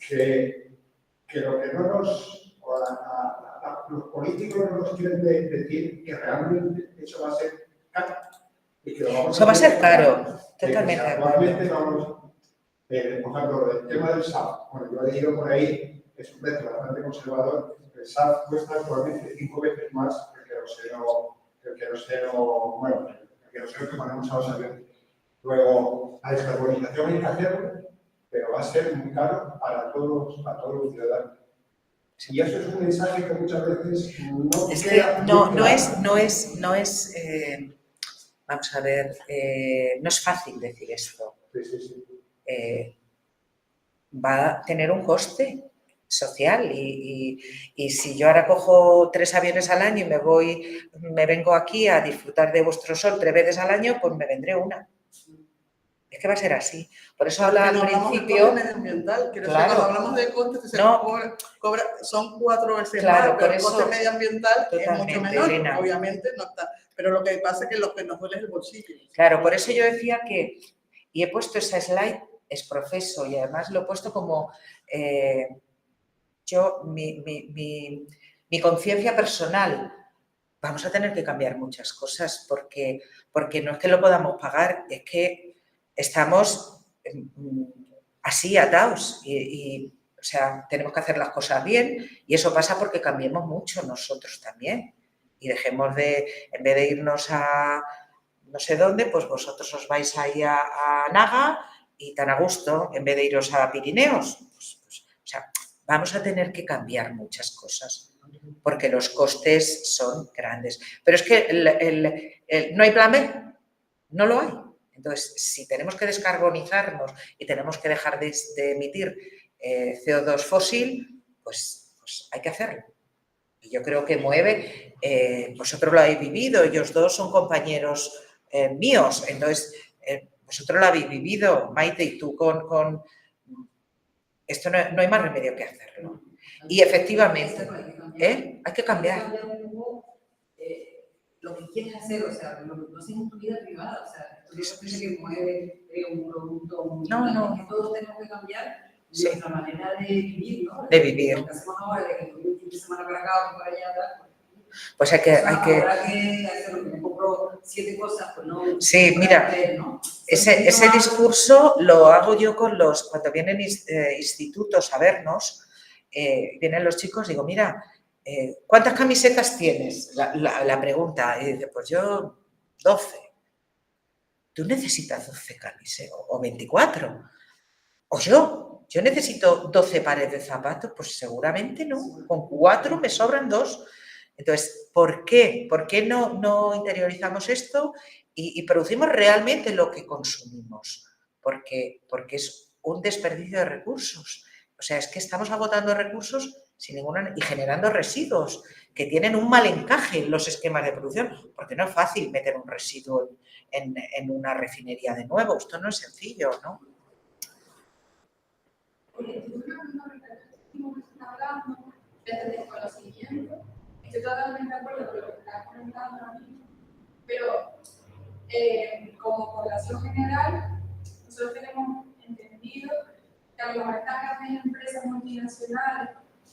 que lo que no nos... los políticos no nos quieren decir que realmente eso va a ser caro. Y que lo vamos Eso va a ser caro, que totalmente. actualmente vamos... por ejemplo, el tema del SAF. Bueno, yo he leído por ahí, es un precio bastante conservador. El SAF cuesta actualmente 5 veces más que el queroseno, bueno, el queroseno que ponemos a los aviones. Luego, la descarbonización hay que hacerlo, pero va a ser muy caro para todos los ciudadanos. Y eso es un mensaje que muchas veces no Es que queda no es vamos a ver, no es fácil decir esto. Sí. Va a tener un coste social y si yo ahora cojo 3 aviones al año y me vengo aquí a disfrutar de vuestro sol 3 veces al año, pues me vendré una. Es que va a ser así. Por eso hablaba al principio... Hablamos de coste medioambiental. Claro. Cuando hablamos de coste, son 4 veces claro, más, pero el coste medioambiental es mucho menor. Elena. Obviamente no está. Pero lo que pasa es que lo que nos duele es el bolsillo. Claro, por eso yo decía que... Y he puesto esa slide, es profeso, y además lo he puesto como... mi conciencia personal. Vamos a tener que cambiar muchas cosas porque no es que lo podamos pagar, es que estamos así atados o sea, tenemos que hacer las cosas bien y eso pasa porque cambiemos mucho nosotros también y dejemos de, en vez de irnos a no sé dónde, pues vosotros os vais ahí a Naga y tan a gusto, en vez de iros a Pirineos. O sea, vamos a tener que cambiar muchas cosas porque los costes son grandes. Pero es que no hay plan B, no lo hay. Entonces, si tenemos que descarbonizarnos y tenemos que dejar de emitir CO2 fósil, pues hay que hacerlo. Y yo creo que Mueve, vosotros lo habéis vivido, ellos dos son compañeros míos, entonces vosotros lo habéis vivido, Maite y tú con esto no hay más remedio que hacerlo. Y efectivamente, hay que cambiar. Lo que quieres hacer, o sea, lo que tú haces en tu vida privada, o sea, tú no tienes que Mueve un producto muy no. que todos tenemos que cambiar nuestra manera de vivir, ¿no? De vivir. Lo que hacemos ahora, de que tú un fin de semana para acá o para allá, tal. Pues hay que hacer lo que me compro 7 cosas, pues no. Sí, mira, hacer, ¿no? ese discurso lo hago yo cuando vienen institutos a vernos, vienen los chicos, digo, mira, ¿cuántas camisetas tienes? La pregunta, y dice, pues yo 12. Tú necesitas 12 camisetas, o 24. O yo necesito 12 pares de zapatos, pues seguramente no, con 4 me sobran 2. Entonces, ¿por qué? ¿Por qué no interiorizamos esto y producimos realmente lo que consumimos? Porque es un desperdicio de recursos. O sea, es que estamos agotando recursos y generando residuos que tienen un mal encaje en los esquemas de producción, porque no es fácil meter un residuo en una refinería de nuevo. Esto no es sencillo, ¿no? Desde el desconocimiento, estoy totalmente de acuerdo con lo que estás comentando ahora mismo, pero como población general, nosotros tenemos entendido que a lo mejor estas grandes empresas multinacionales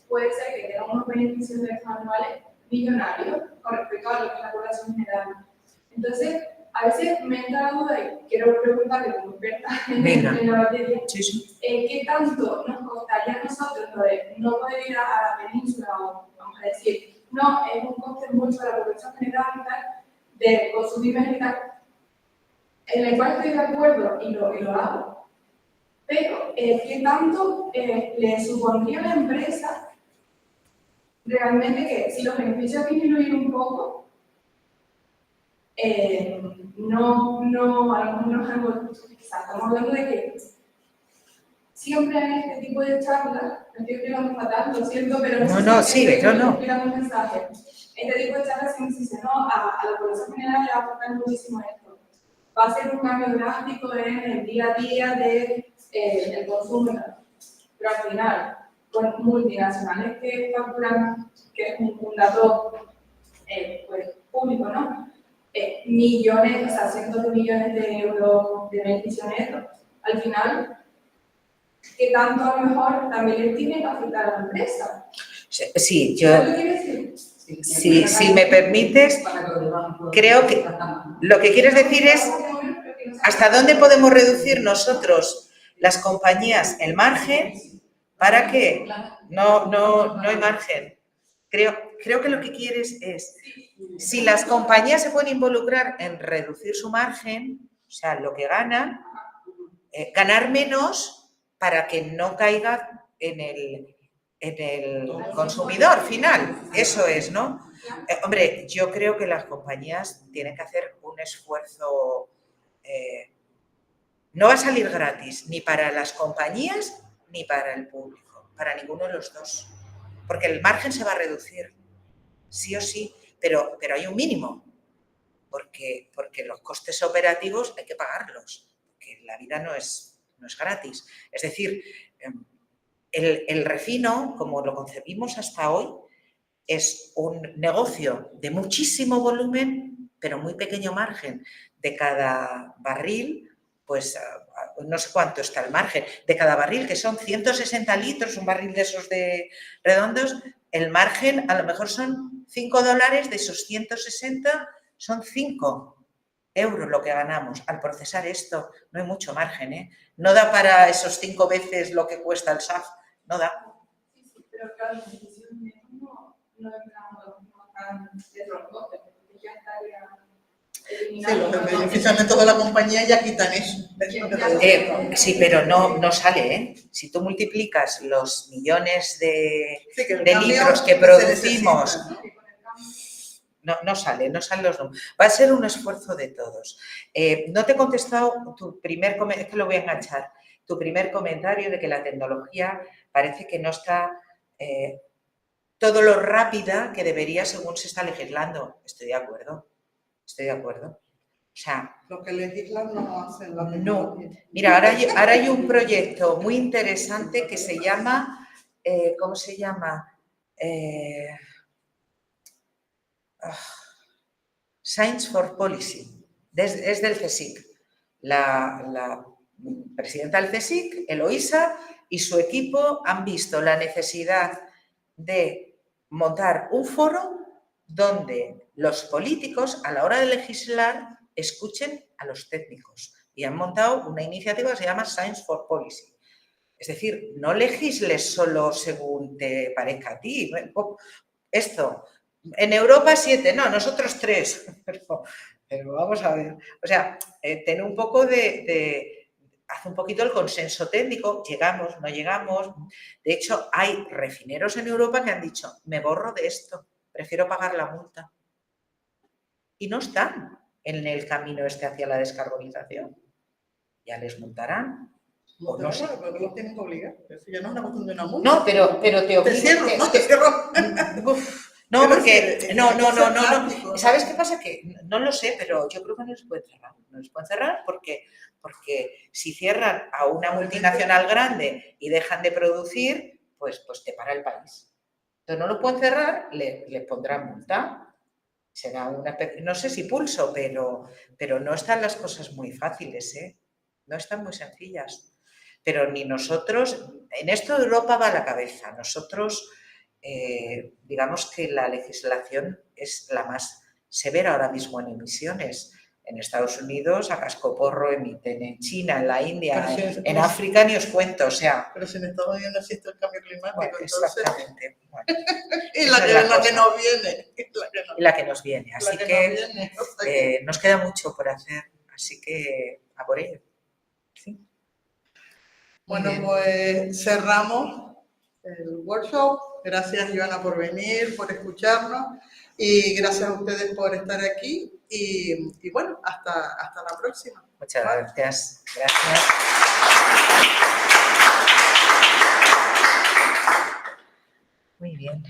puede ser que tengan unos beneficios anuales millonarios con respecto a lo que es la población general. Entonces, a veces me entra la duda y quiero preguntarle como experta en la materia, ¿qué tanto nos costaría a nosotros no poder ir a la península o, vamos a decir, no, es un coste mucho de la población general y tal, de consumir vegetal, en el cual estoy de acuerdo y lo hago, pero ¿qué tanto le supondría a la empresa realmente que si los beneficios disminuyen un poco, a lo mejor no es algo, estamos hablando de que siempre en este tipo de charlas, me estoy explicando fatal, lo siento, pero estoy explicando un mensaje. Este tipo de charlas siempre se dice, no, a la población general le va a aportar muchísimo esto. Va a ser un cambio drástico en el día a día del consumo, pero al final, pues, multinacionales que facturan, que es un dato pues, público, ¿no? Millones, o sea, cientos de millones de euros de beneficio neto, al final, que tanto a lo mejor también le tiene que afectar a la empresa. Sí, yo, ¿Sabes lo que quiero decir? si me permites, creo que lo que quieres decir es hasta dónde podemos reducir nosotros, las compañías, el margen para que no hay margen. Creo que lo que quieres es, si las compañías se pueden involucrar en reducir su margen, o sea, lo que ganan, ganar menos para que no caiga en el consumidor final. Eso es, ¿no? Hombre, yo creo que las compañías tienen que hacer un esfuerzo. No va a salir gratis, ni para las compañías ni para el público, para ninguno de los dos. Porque el margen se va a reducir, sí o sí, pero hay un mínimo, porque los costes operativos hay que pagarlos, porque la vida no es gratis. Es decir, el refino, como lo concebimos hasta hoy, es un negocio de muchísimo volumen, pero muy pequeño margen. De cada barril, pues no sé cuánto está el margen, de cada barril, que son 160 litros, un barril de esos de redondos, el margen a lo mejor son $5, de esos 160 son 5 euros lo que ganamos al procesar esto. No hay mucho margen, ¿eh? No da para esos 5 veces lo que cuesta el SAF, no da. Sí, pero claro, no están dentro de los costes, porque ya estaría eliminado. Sí, los beneficios netos de la compañía ya quitan eso. Sí, pero no sale, ¿eh? Si tú multiplicas los millones de litros que producimos, no sale los números. Va a ser un esfuerzo de todos. No te he contestado tu primer comentario, es que lo voy a enganchar, tu primer comentario de que la tecnología parece que no está todo lo rápida que debería según se está legislando. Estoy de acuerdo. O sea, lo que legislan no hacen la tecnología. No. Mira, ahora hay un proyecto muy interesante que se llama, ¿cómo se llama? Science for Policy. Es del CSIC. La presidenta del CSIC, Eloísa, y su equipo han visto la necesidad de montar un foro donde los políticos, a la hora de legislar, escuchen a los técnicos. Y han montado una iniciativa que se llama Science for Policy. Es decir, no legisles solo según te parezca a ti. Esto, en Europa 7, no, nosotros 3. Pero vamos a ver. O sea, tener un poco hace un poquito el consenso técnico, llegamos, no llegamos. De hecho, hay refineros en Europa que han dicho, me borro de esto, prefiero pagar la multa. Y no están en el camino hacia la descarbonización. Ya les multarán. O no sé. Porque los tienen que obligar. Eso ya no es una cuestión de una multa. No, pero te obligan. Te cierro. No, porque no. ¿Sabes qué pasa? Que no lo sé, pero yo creo que no les pueden cerrar. No les pueden cerrar porque si cierran a una multinacional grande y dejan de producir, pues te para el país. Entonces no lo pueden cerrar, le pondrán multa. Será no sé si pulso, pero no están las cosas muy fáciles, ¿eh? No están muy sencillas. Pero ni nosotros, en esto Europa va a la cabeza. Nosotros, digamos que la legislación es la más severa ahora mismo en emisiones. En Estados Unidos, a cascoporro emiten, en China, en la India, en África ni os cuento, o sea... Pero si en Estados Unidos no existe el cambio climático, bueno, entonces... Exactamente. Bueno, y la que nos viene. Y la que nos viene. Así que nos queda mucho por hacer, así que a por ello. ¿Sí? Bueno, pues cerramos el workshop. Gracias, Joana, por venir, por escucharnos y gracias a ustedes por estar aquí y bueno, hasta la próxima. Muchas gracias. Gracias. Muy bien.